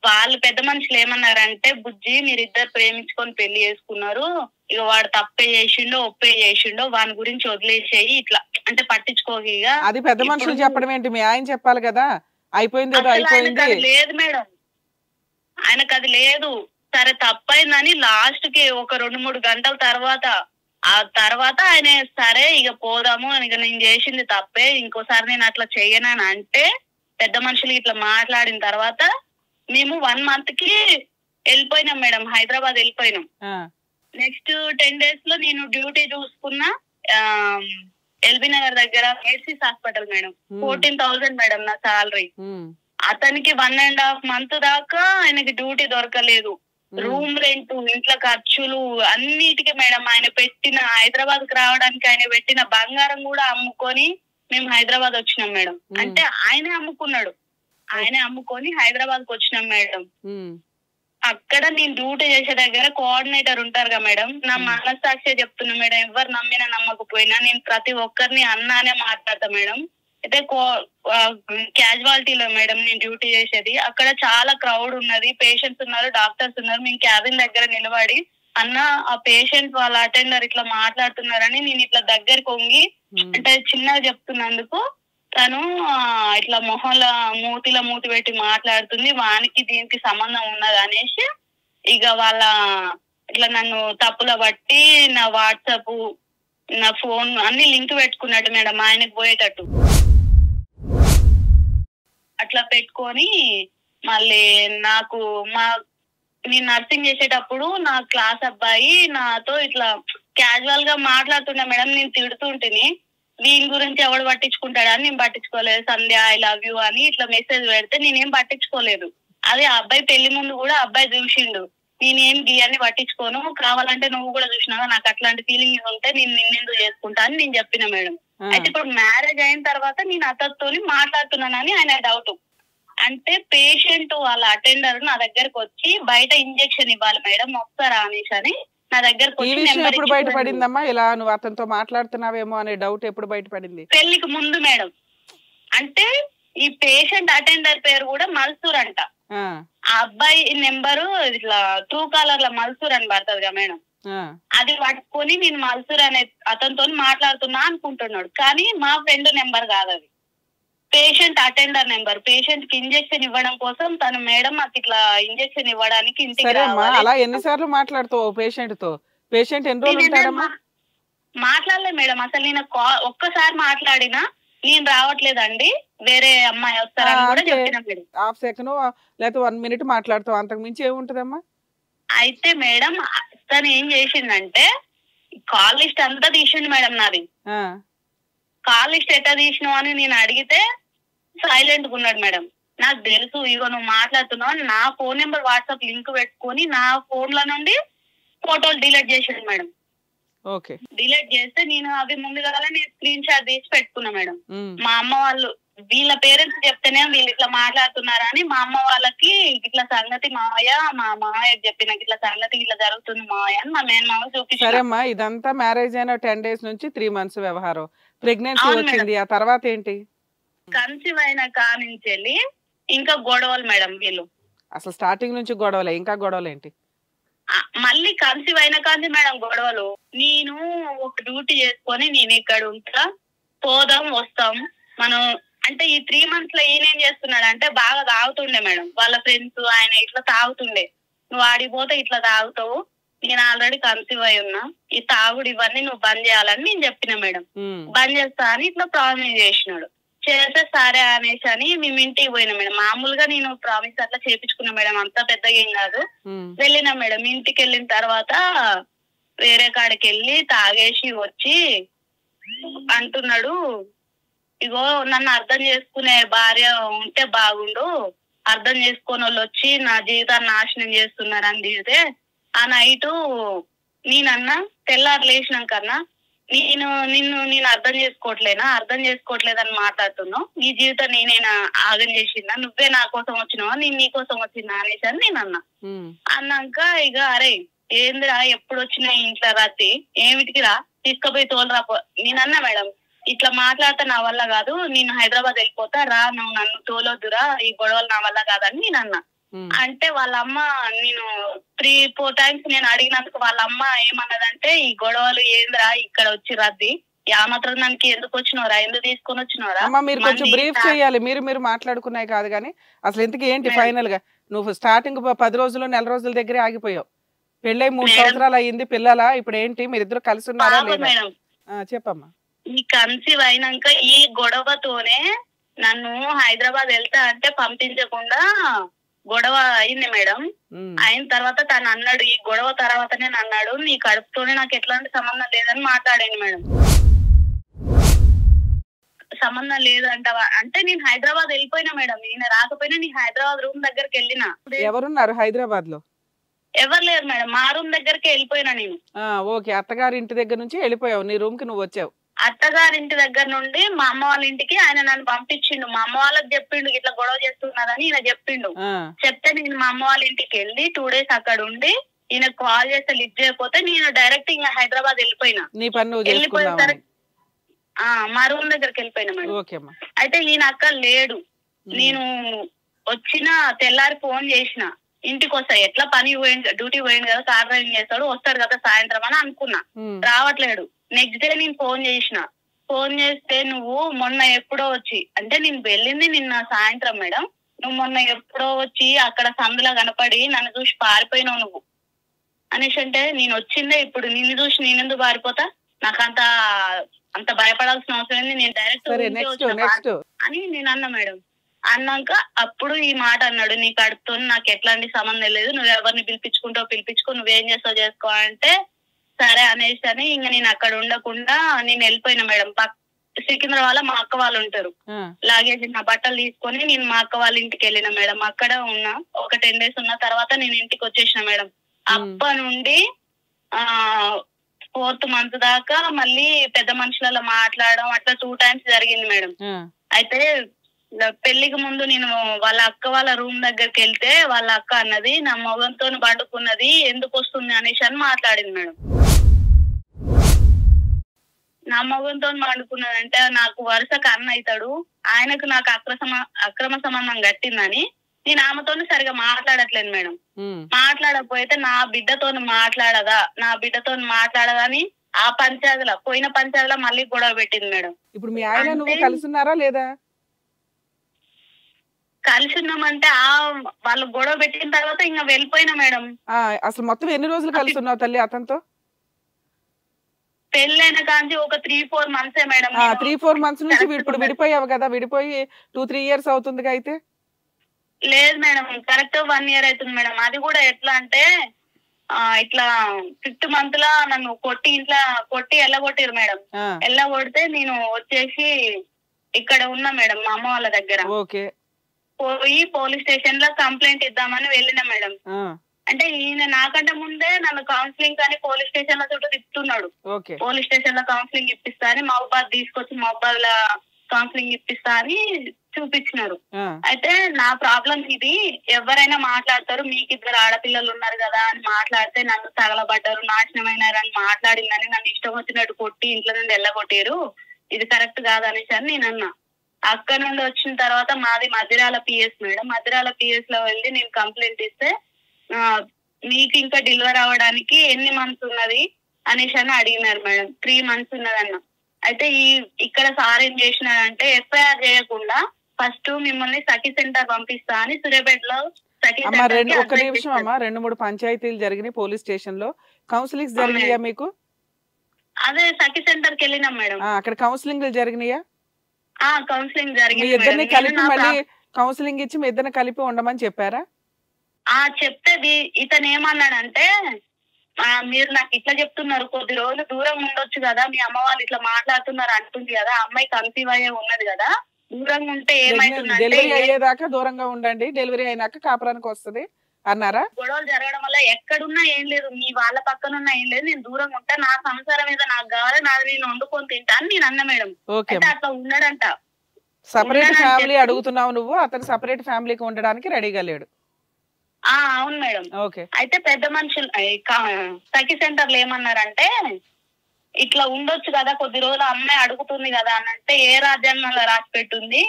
వాళ్ళు పెద్ద మనుషులు ఏమన్నారంటే, బుజ్జి మీరిద్దరు ప్రేమించుకొని పెళ్లి చేసుకున్నారు, ఇక వాడు తప్పే చేసిండో ఒప్పే చేసిండో వాని గురించి వదిలేసేయి, ఇట్లా అంటే పట్టించుకోగా. అది పెద్ద మనుషులు చెప్పడం ఏంటి? మీ ఆయన చెప్పాలి కదా, అయిపోయింది అయిపోయింది. లేదు మేడం, ఆయనకు అది లేదు. సరే తప్పైందని లాస్ట్ కి ఒక 2-3 గంటల తర్వాత ఆయన సరే ఇక పోదాము, ఇక నేను చేసింది తప్పే, ఇంకోసారి నేను అట్లా చెయ్యనని అంటే పెద్ద మనుషులు ఇట్లా మాట్లాడిన తర్వాత మేము 1 month కి వెళ్ళిపోయినాం మేడం, హైదరాబాద్ వెళ్ళిపోయినాం. నెక్స్ట్ 10 days లో నేను డ్యూటీ చూసుకున్నా ఎల్బీ నగర్ దగ్గర ఏసీస్ హాస్పిటల్ మేడం. 14,000 మేడం నా సాలరీ. అతనికి 1.5 month దాకా ఆయనకి డ్యూటీ దొరకలేదు. రూమ్ రెంట్, ఇంట్లో ఖర్చులు అన్నిటికీ మేడం ఆయన పెట్టిన, హైదరాబాద్ కి రావడానికి ఆయన పెట్టిన బంగారం కూడా అమ్ముకొని మేము హైదరాబాద్ వచ్చినాం మేడం. అంటే ఆయనే అమ్ముకున్నాడు, ఆయనే అమ్ముకొని హైదరాబాద్ కు వచ్చినాం మేడం. అక్కడ నేను డ్యూటీ చేసే దగ్గర కోఆర్డినేటర్ ఉంటారు కదా మేడం, నా మనస్సాక్షి చెప్తున్నా మేడం, ఎవరు నమ్మినా నమ్మకపోయినా నేను ప్రతి ఒక్కరిని అన్నానే మాట్లాడతా మేడం. అయితే క్యాజువాలిటీలో మేడం నేను డ్యూటీ చేసేది, అక్కడ చాలా క్రౌడ్ ఉన్నది, పేషెంట్స్ ఉన్నారు, డాక్టర్స్ ఉన్నారు. మేము క్యాబిన్ దగ్గర నిలబడి అన్న ఆ పేషెంట్ వాళ్ళ అటెండర్ ఇట్లా మాట్లాడుతున్నారని నేను ఇట్లా దగ్గరికి వంగి అంటే చిన్నగా చెప్తున్నందుకు తను ఇట్లా మొహంలో మూతి పెట్టి మాట్లాడుతుంది, వానికి దీనికి సంబంధం ఉన్నది అనేసి ఇక వాళ్ళ ఇట్లా నన్ను తప్పుల బట్టి నా వాట్సాప్ నా ఫోన్ అన్ని లింక్ పెట్టుకున్నాడు మేడం ఆయనకు పోయేటట్టు. అట్లా పెట్టుకొని మళ్ళీ నాకు నేను నర్సింగ్ చేసేటప్పుడు నా క్లాస్ అబ్బాయి నాతో ఇట్లా క్యాజువల్ గా మాట్లాడుతున్నా మేడం. నేను తిడుతుంటిని, వీని గురించి ఎవడు పట్టించుకుంటాడని నేను పట్టించుకోలేదు. సంధ్య ఐ లవ్ యూ అని ఇట్లా మెసేజ్ పెడితే నేనేం పట్టించుకోలేదు. అదే ఆ అబ్బాయి పెళ్లి ముందు కూడా అబ్బాయి చూసిండు, నేనేం గీయాన్ని పట్టించుకోను, కావాలంటే నువ్వు కూడా చూసినావా నాకు అట్లాంటి ఫీలింగ్ ఉంటే నేను నిన్నెందుకు చేసుకుంటా అని నేను చెప్పిన మేడం. అయితే ఇప్పుడు మ్యారేజ్ అయిన తర్వాత నేను అతనితోని మాట్లాడుతున్నానని ఆయన డౌట్. అంటే పేషెంట్ వాళ్ళ అటెండర్ నా దగ్గరకు వచ్చి బయట ఇంజెక్షన్ ఇవ్వాలి మేడం వస్తారా అనేసి అని నా దగ్గరకు ఈ వచ్చి విషయం నెంబర్ ఎప్పుడు బయటపడిందమ్మా? ఇలా నువ్వు అతనితో మాట్లాడుతున్నావేమో అనే డౌట్ ఎప్పుడు బయటపడింది? పెళ్లికి ముందు మేడం. అంటే ఈ పేషెంట్ అటెండర్ పేరు కూడా మల్సూర్ అంట. ఆ అబ్బాయి నెంబరు ఇట్లా ట్రూ కాలర్ లో మల్సూర్ అని పడుతుంది కదా మేడం, అది పట్టుకొని నేను మల్సూర్ అనే అతనితో మాట్లాడుతున్నా అనుకుంటున్నాడు. కానీ మా ఫ్రెండ్ నెంబర్ కాదు, అది పేషెంట్ అటెండర్ నెంబర్. పేషెంట్ కి ఇంజెక్షన్ ఇవ్వడం కోసం తను మేడం నాకు ఇట్లా ఇంజెక్షన్ ఇవ్వడానికి ఇంటికి రావాలి. అలా ఎన్నిసార్లు మాట్లాడుతావు పేషెంట్ తో? పేషెంట్ ఎన్ని రోజులు ఉంటాడమ్మా? మాట్లాడలే మేడం అసలు. నేను ఒక్కసారి మాట్లాడినా నేను రావట్లేదండి వేరే అమ్మాయి వస్తారని కూడా చెప్పిన మేడం. హాఫ్ సెకండ్ లేకపోతే 1 minute మాట్లాడుతావు, అంతకు మించి ఏముంటదమ్మా? అయితే మేడం తను ఏం చేసిందంటే కాల్ లిస్ట్ అంతా తీసిండు మేడం నాది. కాల్ లిస్ట్ ఎట్లా తీసినావు అని నేను అడిగితే సైలెంట్ గా ఉన్నాడు మేడం. నాకు తెలుసు ఇగో నువ్వు మాట్లాడుతున్నావు, నా ఫోన్ నెంబర్ వాట్సాప్ లింక్ పెట్టుకొని నా ఫోన్ లో నుండి ఫోటోలు డిలీట్ చేసాడు మేడం. డిలీట్ చేస్తే నేను అవి ముందుగా నేను స్క్రీన్ షాట్ తీసి పెట్టుకున్నా మేడం. మా అమ్మ వాళ్ళు వీళ్ళ పేరెంట్స్ చెప్తేనే వీళ్ళు ఇట్లా మాట్లాడుతున్నారని మా అమ్మ వాళ్ళకి ఇట్లా సంగతి మావయ్య మా మావయ్య చెప్పిన ఇట్లా సంగతి ఇట్లా జరుగుతుంది మావయ్య అని మా మేనమామ చూపించారు. సరేమ్మా, ఇదంతా మ్యారేజ్ అయిన 10 days నుంచి 3 months వ్యవహారం. ప్రెగ్నెన్సీ వచ్చింది, ఆ తర్వాత ఏంటి? కన్సీవ్ అయిన కానించి ఇంకా గొడవలు మేడం. వీళ్ళు అసలు స్టార్టింగ్ నుంచి గొడవలే, ఇంకా గొడవలు ఏంటి? మళ్ళీ కన్సీవ్ అయిన కాంతి మేడం గొడవలు. నేను ఒక డ్యూటీ చేసుకొని నేను ఇక్కడ ఉంటా, పోదాం వస్తాం మనం అంటే ఈ 3 months లో ఈయన ఏం చేస్తున్నాడు అంటే బాగా తాగుతుండే మేడం. వాళ్ళ ఫ్రెండ్స్ ఆయన ఇట్లా తాగుతుండే, నువ్వు ఆడిపోతే ఇట్లా తాగుతావు, నేను ఆల్రెడీ కన్సీవ్ అయి ఉన్నా, ఈ తాగుడు ఇవన్నీ నువ్వు బంద్ చేయాలని నేను చెప్పిన మేడం. బంద్ చేస్తా అని ఇట్లా ప్రామిస్ చేసినాడు. చేస్తే సరే అనేసి అని మేము ఇంటికి పోయినా మేడం. మామూలుగా నేను ప్రామిస్ అట్లా చేపించుకున్నా మేడం, అంతా పెద్దగా ఏం కాదు. వెళ్ళినా మేడం. ఇంటికి వెళ్ళిన తర్వాత వేరే కాడికి వెళ్ళి తాగేసి వచ్చి అంటున్నాడు, ఇగో నన్ను అర్థం చేసుకునే భార్య ఉంటే బాగుండు, అర్థం చేసుకునే వాళ్ళు వచ్చి నా జీవితాన్ని నాశనం చేస్తున్నారని తిడితే ఆ నైటు నేనన్నా తెల్లారు లేచినాకన్నా నేను అర్థం చేసుకోవట్లేదని మాట్లాడుతున్నావు, నీ జీవితం నేనైనా ఆగం చేసిందా, నువ్వే నా కోసం వచ్చినావా నేను నీ కోసం వచ్చిందా అనేసి అని నేను అన్నా. అన్నాక ఇక అరే ఏందిరా ఎప్పుడు వచ్చినా ఇంట్లో రాత్రి ఏమిటికి రా తీసుకుపోయి తోలరా. నేనన్నా మేడం ఇట్లా మాట్లాడితే నా వల్ల కాదు, నేను హైదరాబాద్ వెళ్ళిపోతా రా, నువ్వు నన్ను తోలొద్దురా, ఈ గొడవలు నా వల్ల కాదని నేను అన్నా. అంటే వాళ్ళ అమ్మ నేను 3-4 times నేను అడిగినందుకు వాళ్ళ అమ్మ ఏమన్నదంటే ఈ గొడవలు ఏందిరా ఇక్కడ వచ్చి రద్ది, ఆ మాత్రం దానికి ఎందుకు వచ్చినవరా, ఎందుకు తీసుకొని వచ్చినవరా? మీరు కొంచెం బ్రీఫ్ చేయాలి. మీరు మాట్లాడుకున్నాయి కాదు కానీ అసలు ఇంతకీ ఏంటి ఫైనల్ గా? నువ్వు స్టార్టింగ్ 10 రోజులు 4 రోజుల దగ్గరే ఆగిపోయావు, పెళ్ళై 3 సంవత్సరాలు అయ్యింది, పిల్లలా? ఇప్పుడు ఏంటి మీరిద్దరు కలిసి ఉన్నారా లేదా? చెప్పమ్మా. ఈ కన్సీవ్ అయినాక ఈ గొడవతోనే నన్ను హైదరాబాద్ వెళ్తా అంటే పంపించకుండా గొడవ అయింది మేడం. అయిన తర్వాత తను అన్నాడు, ఈ గొడవ తర్వాతనే అన్నాడు నీ కడుపుతోనే నాకు ఎట్లాంటి సంబంధం లేదని మాట్లాడాను మేడం. సంబంధం లేదంటవా అంటే నేను హైదరాబాద్ వెళ్ళిపోయినా మేడం. నేను రాకపోయినా నీ హైదరాబాద్ రూమ్ దగ్గరికి వెళ్ళినా. ఎవరున్నారు హైదరాబాద్ లో? ఎవరు లేరు మేడం, మా రూమ్ దగ్గరికి వెళ్ళిపోయినా నేను. ఓకే, అత్తగారి ఇంటి దగ్గర నుంచి వెళ్ళిపోయావు, నీ రూమ్ కి నువ్వు వచ్చావు. అత్తగారింటి దగ్గర నుండి మా అమ్మ వాళ్ళ ఇంటికి ఆయన నన్ను పంపించిండు. మా అమ్మ వాళ్ళకి చెప్పిండు ఇట్లా గొడవ చేస్తున్నదని ఈయన చెప్పిండు. చెప్తే నేను మా అమ్మ వాళ్ళ ఇంటికి వెళ్ళి 2 days అక్కడ ఉండి ఈయన కాల్ చేస్తే లిఫ్ట్ చేయకపోతే నేను డైరెక్ట్ ఇంకా హైదరాబాద్ వెళ్ళిపోయినా. వెళ్ళిపోయేసరికి మా రూమ్ దగ్గరికి వెళ్ళిపోయినా మేడం. అయితే ఈయన అక్కడ లేడు. నేను వచ్చిన తెల్లారి ఫోన్ చేసిన, ఇంటికి వస్తా ఎట్లా పని పోయింది డ్యూటీ పోయింది కదా, కార్ డ్రైవింగ్ చేస్తాడు వస్తాడు కదా సాయంత్రం అని అనుకున్నా. రావట్లేడు. నెక్స్ట్ డే నేను ఫోన్ చేస్తే నువ్వు మొన్న ఎప్పుడో వచ్చి, అంటే నేను వెళ్ళింది నిన్న సాయంత్రం మేడం, నువ్వు మొన్న ఎప్పుడో వచ్చి అక్కడ సందులో కనపడి నన్ను చూసి పారిపోయినావు నువ్వు అనేసి అంటే నేను వచ్చిందే ఇప్పుడు నిన్ను చూసి నేనెందుకు పారిపోతా, నాకు అంత భయపడాల్సిన అవసరం ఏంది, నేను డైరెక్ట్ అని నేను అన్నా మేడం. అన్నాక అప్పుడు ఈ మాట అన్నాడు, నీ కడుపుతో నాకు ఎట్లాంటి సంబంధం లేదు, నువ్వు ఎవరిని పిలిపించుకో నువ్వేం చేస్తావు చేసుకో అంటే సరే అనేసి అని ఇంకా నేను అక్కడ ఉండకుండా నేను వెళ్ళిపోయినా మేడం. సికింద్రాబాద్ మా అక్క వాళ్ళు ఉంటారు. లాగేజ్ నా బట్టలు తీసుకొని నేను మా అక్క వాళ్ళ ఇంటికి వెళ్ళిన మేడం. అక్కడ ఉన్నా ఒక 10 days ఉన్న తర్వాత నేను ఇంటికి వచ్చేసిన మేడం. అప్పటి నుండి 4th month దాకా మళ్ళీ పెద్ద మనుషులలో మాట్లాడడం అట్లా 2 times జరిగింది మేడం. అయితే పెళ్లికి ముందు నేను వాళ్ళ అక్క వాళ్ళ రూమ్ దగ్గరికి వెళ్తే వాళ్ళ అక్క అన్నది నా మొగంతో పండుకున్నది ఎందుకు వస్తుంది అనేసి అని మాట్లాడింది మేడం. నా మొగంతో పండుకున్నదంటే నాకు వరుసకు అన్న అవుతాడు, ఆయనకు నాకు అక్రమ సంబంధం కట్టిందని నేను ఆమెతో సరిగా మాట్లాడట్లేదు మేడం. మాట్లాడకపోతే నా బిడ్డతో మాట్లాడదా అని ఆ పంచాయతీలో పోయిన పంచాయతీలో మళ్ళీ గొడవ పెట్టింది మేడం. ఇప్పుడు మీ ఆయన నువ్వు కలిసి ఉన్నారా లేదా? కలిసి ఉన్నామంటే వాళ్ళు గొడవ పెట్టిన తర్వాత ఇంకా వెళ్ళిపోయినా మేడం. అసలు మొత్తం ఎన్ని రోజులు కలిసి ఉన్నావు తల్లి అతనితో? పెళ్ళైన కాంచి ఒక 3-4 months మేడం. 3-4 months నుంచి ఇప్పుడు విడిపోయావు కదా, విడిపోయి 2-3 years అవుతుంది అయితే? లేదు మేడం, కరెక్ట్ 1 year అవుతుంది మేడం. అది కూడా ఎట్లా అంటే ఇట్లా 5th month లా నన్ను కొట్టి ఎల్లగొట్టిరు మేడం. ఎల్లగొడితే నేను వచ్చేసి ఇక్కడ ఉన్నా మేడం మా అమ్మ వాళ్ళ దగ్గర. పోయి పోలీస్ స్టేషన్ లో కంప్లైంట్ ఇద్దామని వెళ్ళిన మేడం. అంటే ఈయన నాకంటే ముందే నన్ను కౌన్సిలింగ్ కానీ పోలీస్ స్టేషన్ లో చుట్టూ తిప్పుతున్నాడు. పోలీస్ స్టేషన్ లో కౌన్సిలింగ్ ఇప్పిస్తా అని మహబాద్ తీసుకొచ్చి మహబాద్ లో కౌన్సిలింగ్ ఇప్పిస్తా అని చూపించినారు. అయితే నా ప్రాబ్లం ఇది, ఎవరైనా మాట్లాడతారు మీకు 2 ఆడపిల్లలు ఉన్నారు కదా అని మాట్లాడితే నన్ను తగలబడ్డారు, నాశనమైనారు అని మాట్లాడిందని నన్ను ఇష్టం వచ్చినట్టు కొట్టి ఇంట్లో నుండి వెళ్ళగొట్టారు, ఇది కరెక్ట్ కాదనేసి అని నేను అన్నా. అక్కడ నుండి వచ్చిన తర్వాత మాది Madhirala PS madam. Madhirala PS లో వెళ్ళి నేను కంప్లైంట్ ఇస్తే మీకు ఇంకా డెలివరీ అవ్వడానికి ఎన్ని మంత్స్ ఉన్నది అనేసి అని అడిగినారు మేడం. 3 months ఉన్నదన్న. అయితే ఇక్కడ సార్ ఏం చేసినాడంటే ఎఫ్ఐఆర్ చేయకుండా ఫస్ట్ మిమ్మల్ని సఖీ సెంటర్ పంపిస్తా అని సూర్యాపేటలో సఖీ సెంటర్. ఒక నిమిషం అమ్మా, 2-3 పంచాయతీలు జరిగినాయి పోలీస్ స్టేషన్ లో, కౌన్సిలింగ్ జరిగినాయా మీకు? అదే సఖీ సెంటర్ కి వెళ్ళినాం మేడం. అక్కడ కౌన్సిలింగ్ జరిగినాయా? కౌన్సిలింగ్ జరిగింది. ఇద్దరిని కలిపి మళ్ళీ కౌన్సిలింగ్ ఇచ్చి మీ ఇద్దరిని కలిపి ఉండమని చెప్పారా? చెప్తే ఇతను ఏమన్నాడంటే మీరు నాకు ఇట్లా చెప్తున్నారు, కొద్ది రోజులు దూరం ఉండొచ్చు కదా, మీ అమ్మ వాళ్ళు ఇట్లా మాట్లాడుతున్నారు అంటుంది కదా, అమ్మాయి కన్సీవ్ అయ్యే ఉన్నది కదా, దూరంగా ఉంటే ఏమైతుందంటే డెలివరీ అయ్యేదాకా దూరంగా ఉండండి, డెలివరీ అయినాక కాపురానికి వస్తుంది అన్నారా? గొడవలు జరగడం వల్ల ఎక్కడున్నా ఏం లేదు, మీ వాళ్ళ పక్కనున్నా ఏం లేదు, నేను దూరంగా ఉంటా, నా సంసారం మీద నాకు కావాలి, నాది నేను వండుకొని తింటా అని నేను అన్న మేడం. అట్లా ఉన్నాడంట. సపరేట్ ఫ్యామిలీ అడుగుతున్నావు నువ్వు, అతను సపరేట్ ఫ్యామిలీకి ఉండడానికి రెడీగా లేడు. అవును మేడం. అయితే పెద్ద మనుషులు సఖీ సెంటర్లు ఏమన్నారంటే ఇట్లా ఉండొచ్చు కదా, కొద్ది రోజులు అమ్మాయి అడుగుతుంది కదా అని అంటే, ఏ రాజ్యాంగంలో రాసి పెట్టుంది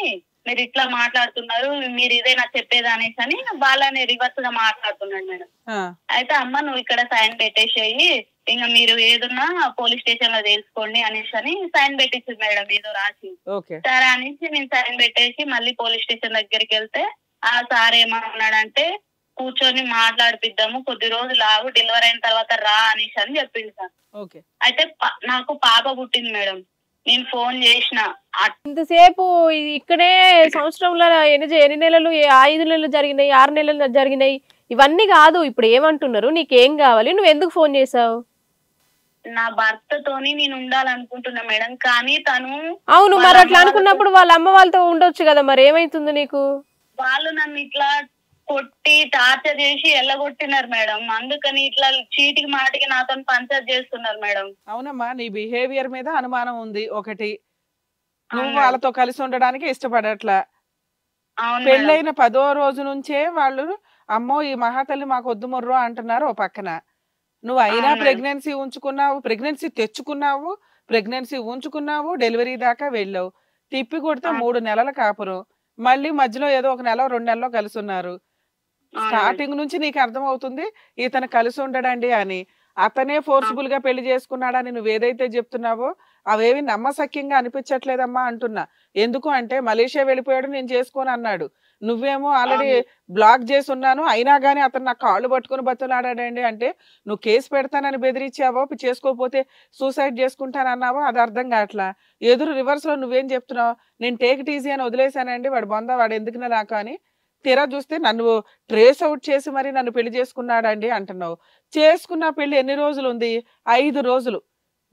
మీరు ఇట్లా మాట్లాడుతున్నారు, మీరు ఇదేనా చెప్పేది అనేసి అని వాళ్ళని రివర్స్ గా మాట్లాడుతున్నాడు మేడం. అయితే అమ్మ నువ్వు ఇక్కడ సైన్ పెట్టేసేయి, ఇంకా మీరు ఏదన్నా పోలీస్ స్టేషన్ లో తెలుసుకోండి అనేసి అని సైన్ పెట్టించింది మేడం, ఏదో రాసి. సరే అనేసి నేను సైన్ పెట్టేసి మళ్ళీ పోలీస్ స్టేషన్ దగ్గరికి వెళ్తే ఆ సార్ ఏమన్నాడంటే కూర్చొని మాట్లాడిపిద్దాము, కొద్ది రోజులు ఆగు, డెలివరీ అయిన తర్వాత రా అనేసి అని చెప్పింది సార్. అయితే నాకు పాప పుట్టింది మేడం. నేను ఫోన్ చేసిన ఇంతసేపు ఇక్కడే సంవత్సరంలో ఎన్ని నెలలు 5 నెలలు జరిగినాయి, 6 నెలలు జరిగినాయి, ఇవన్నీ కాదు. ఇప్పుడు ఏమంటున్నారు, నీకేం కావాలి, నువ్వు ఎందుకు ఫోన్ చేసావు? నా భర్తతోని నేను ఉండాలనుకుంటున్నా మేడం, కానీ తను. అవును, మరి అట్లా అనుకున్నప్పుడు వాళ్ళ అమ్మ వాళ్ళతో ఉండొచ్చు కదా, మరి ఏమైతుంది నీకు? వాళ్ళు నన్ను ఇట్లా కొట్టి టార్చర్ చేసి ఎల్లగొట్టినారు మేడం, అందుకని ఇట్లా చీటికి మాటికి నాతో పంచాయత్ చేస్తున్నారు మేడం. అవునమ్మా, నీ బిహేవియర్ మీద అనుమానం ఉంది ఒకటి, నువ్వు వాళ్ళతో కలిసి ఉండడానికి ఇష్టపడట్లా. పెళ్ళైన 10వ రోజు నుంచే వాళ్ళు అమ్మో ఈ మహాతల్లి మాకు వద్దు మొర్రో అంటున్నారు ఓ పక్కన. నువ్వు అయినా ప్రెగ్నెన్సీ తెచ్చుకున్నావు, ప్రెగ్నెన్సీ ఉంచుకున్నావు, డెలివరీ దాకా వెళ్ళావు, తిప్పి కొడితే 3 నెలల కాపురం, మళ్ళీ మధ్యలో ఏదో 1 నెల 2 నెలలో కలిసి ఉన్నారు. స్టార్టింగ్ నుంచి నీకు అర్థం అవుతుంది ఇతను కలిసి ఉండడండి అని. అతనే ఫోర్స్ఫుల్ గా పెళ్లి చేసుకున్నాడని నువ్వు ఏదైతే చెప్తున్నావో అవేవి నమ్మసక్యంగా అనిపించట్లేదమ్మా అంటున్నా. ఎందుకు అంటే మలేషియా వెళ్ళిపోయాడు, నేను చేసుకోను అన్నాడు, నువ్వేమో ఆల్రెడీ బ్లాక్ చేసి ఉన్నాను, అయినా గానీ అతను నాకు కాళ్ళు పట్టుకుని బతులాడాడండి అంటే నువ్వు కేసు పెడతానని బెదిరించావో, చేసుకోకపోతే సూసైడ్ చేసుకుంటానన్నావో అది అర్థం కావట్లా. ఎదురు రివర్స్ లో నువ్వేం చెప్తున్నావు, నేను టేక్ ఇట్ ఈజీ అని వదిలేశానండి, వాడు బొందా వాడు ఎందుకున్నా నాకు అని. తీరా చూస్తే నన్ను ట్రేస్ అవుట్ చేసి మరి నన్ను పెళ్లి చేసుకున్నాడండి అంటున్నావు. చేసుకున్న పెళ్లి ఎన్ని రోజులు ఉంది? 5 రోజులు.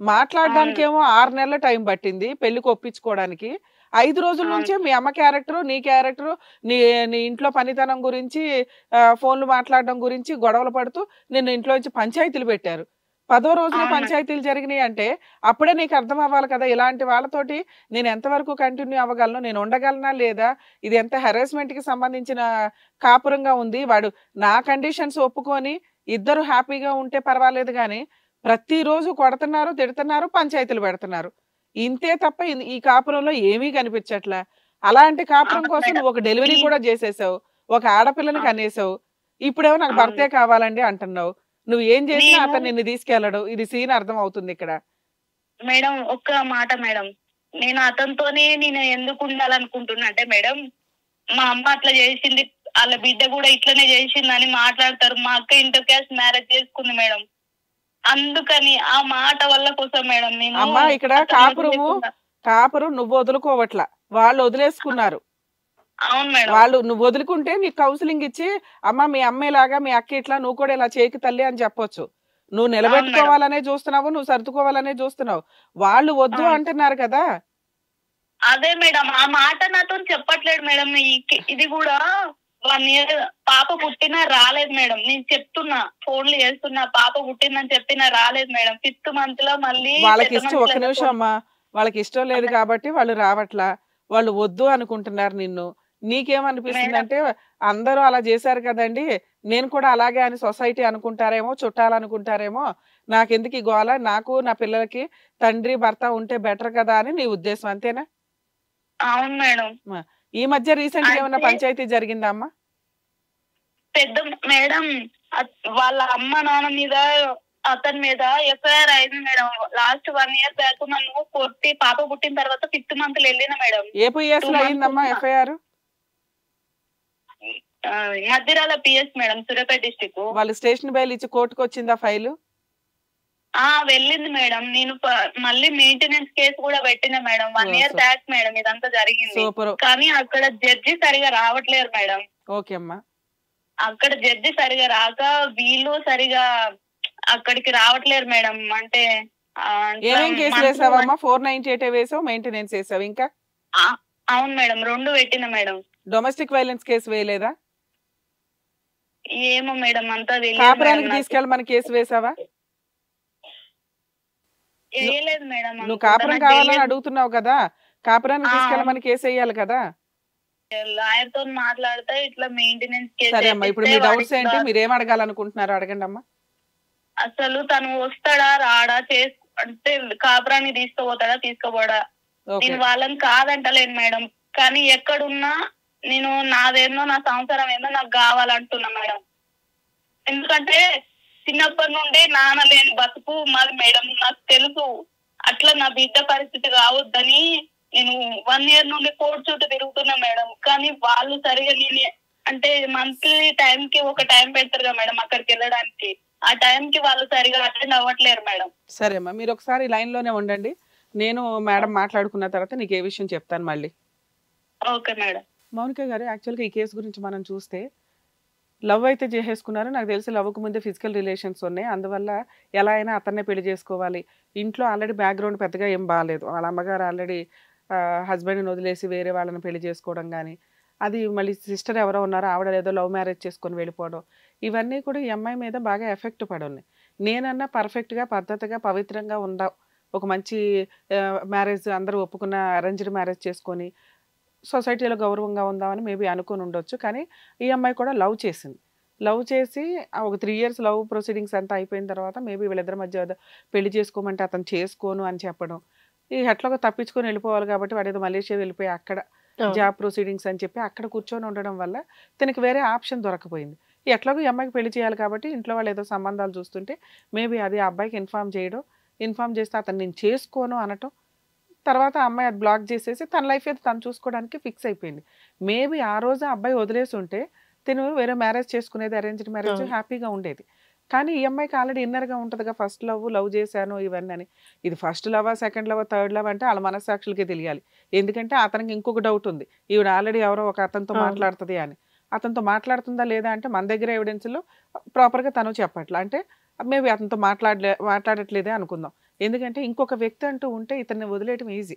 మాట్లాడడానికి ఏమో 6 నెలల టైం పట్టింది పెళ్లికి ఒప్పించుకోవడానికి. 5 రోజుల నుంచే మీ అమ్మ క్యారెక్టర్, నీ క్యారెక్టర్, నీ నీ ఇంట్లో పనితనం గురించి, ఫోన్లు మాట్లాడడం గురించి గొడవలు పడుతూ నిన్ను ఇంట్లో నుంచి పంచాయతీలు పెట్టారు. 10వ రోజున పంచాయతీలు జరిగినాయి అంటే అప్పుడే నీకు అర్థం అవ్వాలి కదా, ఇలాంటి వాళ్ళతోటి నేను ఎంతవరకు కంటిన్యూ అవ్వగలను, నేను ఉండగలనా లేదా, ఇది ఎంత హెరాస్మెంట్ కి సంబంధించిన కాపురంగా ఉంది, వాడు నా కండిషన్స్ ఒప్పుకొని ఇద్దరు హ్యాపీగా ఉంటే పర్వాలేదు కానీ ప్రతిరోజు కొడుతున్నారు, తిడుతున్నారు, పంచాయతీలు పెడుతున్నారు. ఇంతే తప్ప ఈ కాపురంలో ఏమీ కనిపించట్లా. అలాంటి కాపురం కోసం నువ్వు ఒక డెలివరీ కూడా చేసేసావు, ఒక ఆడపిల్లని కనేసావు, ఇప్పుడేమో నాకు భర్తే కావాలండి అంటున్నావు. నువ్వు ఏం చేసినా అతను నిన్ను తీసుకెళ్ళడు. ఇది సీన్ అర్థం అవుతుంది ఇక్కడ. మేడం ఒక్క మాట మేడం, నేను అతనితోనే నేను ఎందుకు ఉండాలనుకుంటున్నా అంటే మేడం, మా అమ్మ అట్లా చేసింది, వాళ్ళ బిడ్డ కూడా ఇట్లనే చేసిందని మాట్లాడతారు. మా అక్క ఇంటర్ క్యాస్ట్ మ్యారేజ్ చేసుకుంది మేడం, అందుకని ఆ మాట వల్ల కోసం మేడం నేను. అమ్మా ఇక్కడ కాపురం నువ్వు వదులుకోవట్లా, వాళ్ళు వదిలేసుకున్నారు. అవును మేడం. వాళ్ళు నువ్వు వదులుకుంటే నీకు కౌన్సిలింగ్ ఇచ్చి అమ్మ మీ అమ్మేలాగా మీ అక్క ఇట్లా నువ్వు కూడా ఇలా చేయకి తల్లి అని చెప్పొచ్చు. నువ్వు నిలబెట్టుకోవాలనే చూస్తున్నావు, నువ్వు సర్దుకోవాలనే చూస్తున్నావు, వాళ్ళు వద్దు అంటున్నారు కదా. అదే మేడం, ఆ మాట నాతో చెప్పట్లేదు మేడం. ఇది కూడా 1 year పాప పుట్టినా రాలేదు మేడం. నేను చెప్తున్నా, ఫోన్లు చేస్తున్నా, పాప పుట్టిందని చెప్పినా రాలేదు మేడం. 5th month లో మళ్ళీ వాళ్ళకి ఇష్టం, ఒక్క నిమిషం అమ్మా, వాళ్ళకి ఇష్టం లేదు కాబట్టి వాళ్ళు రావట్లా, వాళ్ళు వద్దు అనుకుంటున్నారు నిన్ను. నీకేమనిపిస్తుంది అంటే అందరూ అలా చేశారు కదండి, నేను కూడా అలాగే అని సొసైటీ అనుకుంటారేమో, చుట్టాలు అనుకుంటారేమో, నాకెందుకు ఈ గోల, నాకు నా పిల్లలకి తండ్రి భర్త ఉంటే బెటర్ కదా అని నీ ఉద్దేశం, అంతేనా? అవును మేడం. ఈ మధ్య రీసెంట్ గా ఏమన్నా పంచాయతీ జరిగిందా అమ్మా? పెద్ద మేడం వాళ్ళ అమ్మ నాన్న మీద, అతని మీద ఎఫ్ఐఆర్ అయింది మేడం. లాస్ట్ 1 year బ్యాక్ నన్ను కొట్టి పాప పుట్టిన తర్వాత 5th month లో వెళ్ళిన మేడం. ఏ పిఎస్ లో అయిందమ్మా ఎఫ్ఐఆర్? మధ్యరాల పిఎస్ మేడం, సూర్యాపేట డిస్ట్రిక్ట్. వాళ్ళు స్టేషన్ బయలు ఇచ్చి కోర్టుకు వచ్చిందా ఫైలు? వెళ్ళింది మేడం. నేను మళ్ళీ మెయింటెనెన్స్ కేసు కూడా పెట్టిన మేడం. 1 year బ్యాక్ మేడం ఇదంతా జరిగింది. కానీ అక్కడ జడ్జి సరిగా రావట్లేరు మేడం. ఓకే అమ్మా. అక్కడ జడ్జి సరిగా రాక వీళ్ళు సరిగా అక్కడికి రావట్లేరు మేడం. అంటే ఏమేం కేసు వేసావమ్మా? 498 వేసావు, మెయింటెనెన్స్ వేసావు, ఇంకా? అవును మేడం, 2 పెట్టిన మేడం. డొమెస్టిక్ వైలెన్స్ కేసు వేయలేదా? ఏమో మేడం అంతా కాపురానికి తీసుకెళ్ళమని కేసు వేసావా? వేయలేదు మేడం. నువ్వు కాపురం కావాలని అడుగుతున్నావు కదా, కాపురానికి తీసుకెళ్ళమని కేసు వేయాలి కదా. లాయర్ తో మాట్లాడితే ఇట్లా మెయింటెనెన్స్ కేసు. సరే అమ్మా, ఇప్పుడు మీ డౌట్స్ ఏంటి, మీరు ఏం అడగాలనుకుంటున్నారు అడగండి అమ్మా. అసలు తను వస్తాడా రాడా, అంటే కాపురాన్ని తీసుకుపోతాడా తీసుకుపోడా, నేను వాళ్ళని కాదంటలేను మేడం. కానీ ఎక్కడున్నా నేను నాదేందో, నా సంసారం ఏందో నాకు కావాలంటున్నా మేడం. ఎందుకంటే చిన్నప్పటి నుండి నాన్న లేని బతుకు మాది మేడం, నాకు తెలుసు. అట్లా నా బిడ్డ పరిస్థితి కావద్దని నేను 1 year నుండి కోర్టు చుట్టూ తిరుగుతున్నా మేడం. కానీ వాళ్ళు సరిగా నేను అంటే మంత్లీ టైం కి ఒక టైం పెడతారు కదా మేడం అక్కడికి వెళ్ళడానికి, ఆ టైం కి వాళ్ళు సరిగా అటెండ్ అవ్వట్లేరు మేడం. సరే అమ్మా, మీరు ఒకసారి లైన్ లోనే ఉండండి, నేను మేడం మాట్లాడుకున్న తర్వాత నీకు ఏ విషయం చెప్తాను మళ్ళీ. Okay madam. మౌనిక గారు, యాక్చువల్గా ఈ కేసు గురించి మనం చూస్తే లవ్ అయితే చేసేసుకున్నారు, నాకు తెలిసి లవ్కు ముందే ఫిజికల్ రిలేషన్స్ ఉన్నాయి, అందువల్ల ఎలా అయినా అతన్నే పెళ్లి చేసుకోవాలి. ఇంట్లో ఆల్రెడీ బ్యాక్గ్రౌండ్ పెద్దగా ఏం బాగాలేదు, వాళ్ళ అమ్మగారు ఆల్రెడీ హస్బెండ్ని వదిలేసి వేరే వాళ్ళని పెళ్లి చేసుకోవడం కానీ, అది మళ్ళీ సిస్టర్ ఎవరో ఉన్నారో ఆవిడ ఏదో లవ్ మ్యారేజ్ చేసుకొని వెళ్ళిపోవడం, ఇవన్నీ కూడా ఈ అమ్మాయి మీద బాగా ఎఫెక్ట్ పడున్నాయి. నేనన్నా పర్ఫెక్ట్గా పద్ధతిగా పవిత్రంగా ఉందాం, ఒక మంచి మ్యారేజ్ అందరూ ఒప్పుకున్న అరేంజ్డ్ మ్యారేజ్ చేసుకొని సొసైటీలో గౌరవంగా ఉందామని మేబీ అనుకుని ఉండొచ్చు. కానీ ఈ అమ్మాయి కూడా లవ్ చేసింది, లవ్ చేసి ఒక 3 years లవ్ ప్రొసీడింగ్స్ అంతా అయిపోయిన తర్వాత మేబీ వీళ్ళిద్దరి మధ్య పెళ్లి చేసుకోమంటే అతను చేసుకోను అని చెప్పడం, ఈ ఎట్లాగో తప్పించుకొని వెళ్ళిపోవాలి కాబట్టి వాడు ఏదో మలేషియా వెళ్ళిపోయి అక్కడ జాబ్ ప్రొసీడింగ్స్ అని చెప్పి అక్కడ కూర్చొని ఉండడం వల్ల తనకి వేరే ఆప్షన్ దొరకపోయింది. ఎట్లాగో ఈ అమ్మాయికి పెళ్లి చేయాలి కాబట్టి ఇంట్లో వాళ్ళు ఏదో సంబంధాలు చూస్తుంటే మేబీ అది ఆ అబ్బాయికి ఇన్ఫార్మ్ చేస్తే అతను నేను చేసుకోను అనటం, తర్వాత ఆ అమ్మాయి అది బ్లాక్ చేసేసి తన లైఫ్ అయితే తను చూసుకోవడానికి ఫిక్స్ అయిపోయింది. మేబీ ఆ రోజు ఆ అబ్బాయి వదిలేసి ఉంటే తను వేరే మ్యారేజ్ చేసుకునేది, అరేంజ్డ్ మ్యారేజ్, హ్యాపీగా ఉండేది. కానీ ఈ అమ్మాయికి ఆల్రెడీ ఇన్నర్గా ఉంటుందిగా, ఫస్ట్ లవ్ చేశాను ఇవన్నీ అని. ఇది ఫస్ట్ లవా, సెకండ్ లవా, థర్డ్ లవ్ అంటే వాళ్ళ మనస్సాక్షులకే తెలియాలి. ఎందుకంటే అతనికి ఇంకొక డౌట్ ఉంది, ఈవిడ ఆల్రెడీ ఎవరో ఒక అతనితో మాట్లాడుతుంది అని. అతనితో మాట్లాడుతుందా లేదా అంటే మన దగ్గర ఎవిడెన్స్లో ప్రాపర్గా తను చెప్పట్లా, అంటే మేబీ అతనితో మాట్లాడట్లేదే అనుకుందాం. ఎందుకంటే ఇంకొక వ్యక్తి అంటూ ఉంటే ఇతన్ని వదిలేయటం ఈజీ.